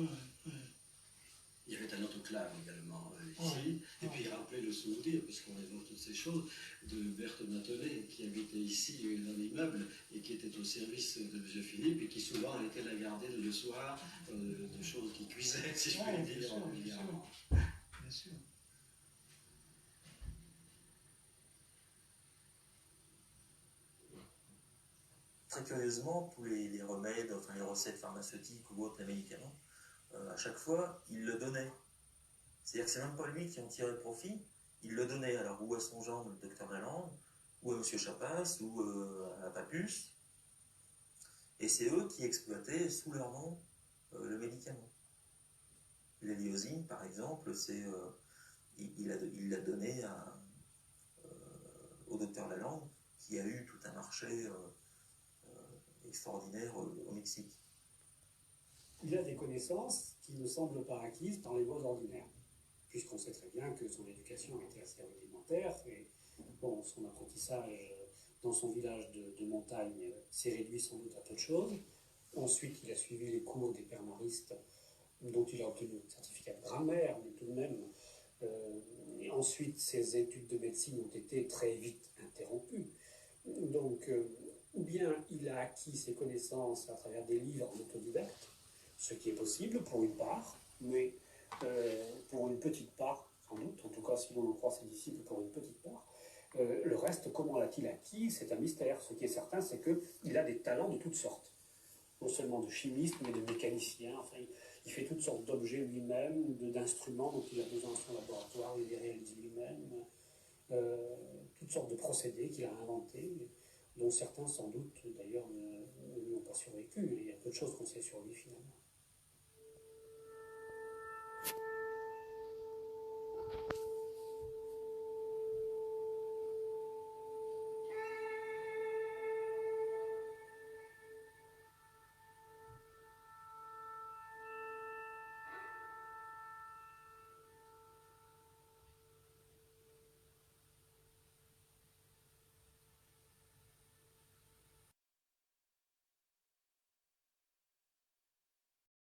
Speaker 12: Il y avait un autoclave également ici, et puis il rappelait le souvenir, puisqu'on évoque toutes ces choses, de Berthe Matelet, qui habitait ici dans l'immeuble, et qui était au service de M. Philippe, et qui souvent était la garder le soir de choses qui cuisaient, si je puis dire, régulièrement.
Speaker 11: Bien sûr.
Speaker 3: Très curieusement, tous les remèdes, enfin les recettes pharmaceutiques ou autres, les médicaments, à chaque fois, il le donnait. C'est-à-dire que c'est même pas lui qui en tirait profit, il le donnait. Alors, ou à son gendre, le docteur Lalande, ou à M. Chapas, ou à Papus. Et c'est eux qui exploitaient sous leur nom le médicament. L'héliosine, par exemple, il l'a donné au docteur Lalande, qui a eu tout un marché extraordinaire au Mexique.
Speaker 8: Il a des connaissances qui ne semblent pas acquises par les voies ordinaires, puisqu'on sait très bien que son éducation était assez rudimentaire, et bon, son apprentissage dans son village de montagne s'est réduit sans doute à peu de choses. Ensuite, il a suivi les cours des pères maristes, dont il a obtenu un certificat de grammaire, mais tout de même. Et ensuite, ses études de médecine ont été très vite interrompues. Donc, ou bien il a acquis ses connaissances à travers des livres en autodidacte, ce qui est possible pour une part, mais pour une petite part, sans doute, en tout cas si l'on en croit ses disciples, pour une petite part. Le reste, comment l'a-t-il acquis? C'est un mystère. Ce qui est certain, c'est qu'il a des talents de toutes sortes. Non seulement de chimiste, mais de mécanicien. Enfin, il fait toutes sortes d'objets lui-même, d'instruments dont il a besoin dans son laboratoire, il les réalise lui-même. Toutes sortes de procédés qu'il a inventés, dont certains, sans doute, d'ailleurs, ne lui ont pas survécu. Il y a peu de choses qu'on sait sur lui, finalement.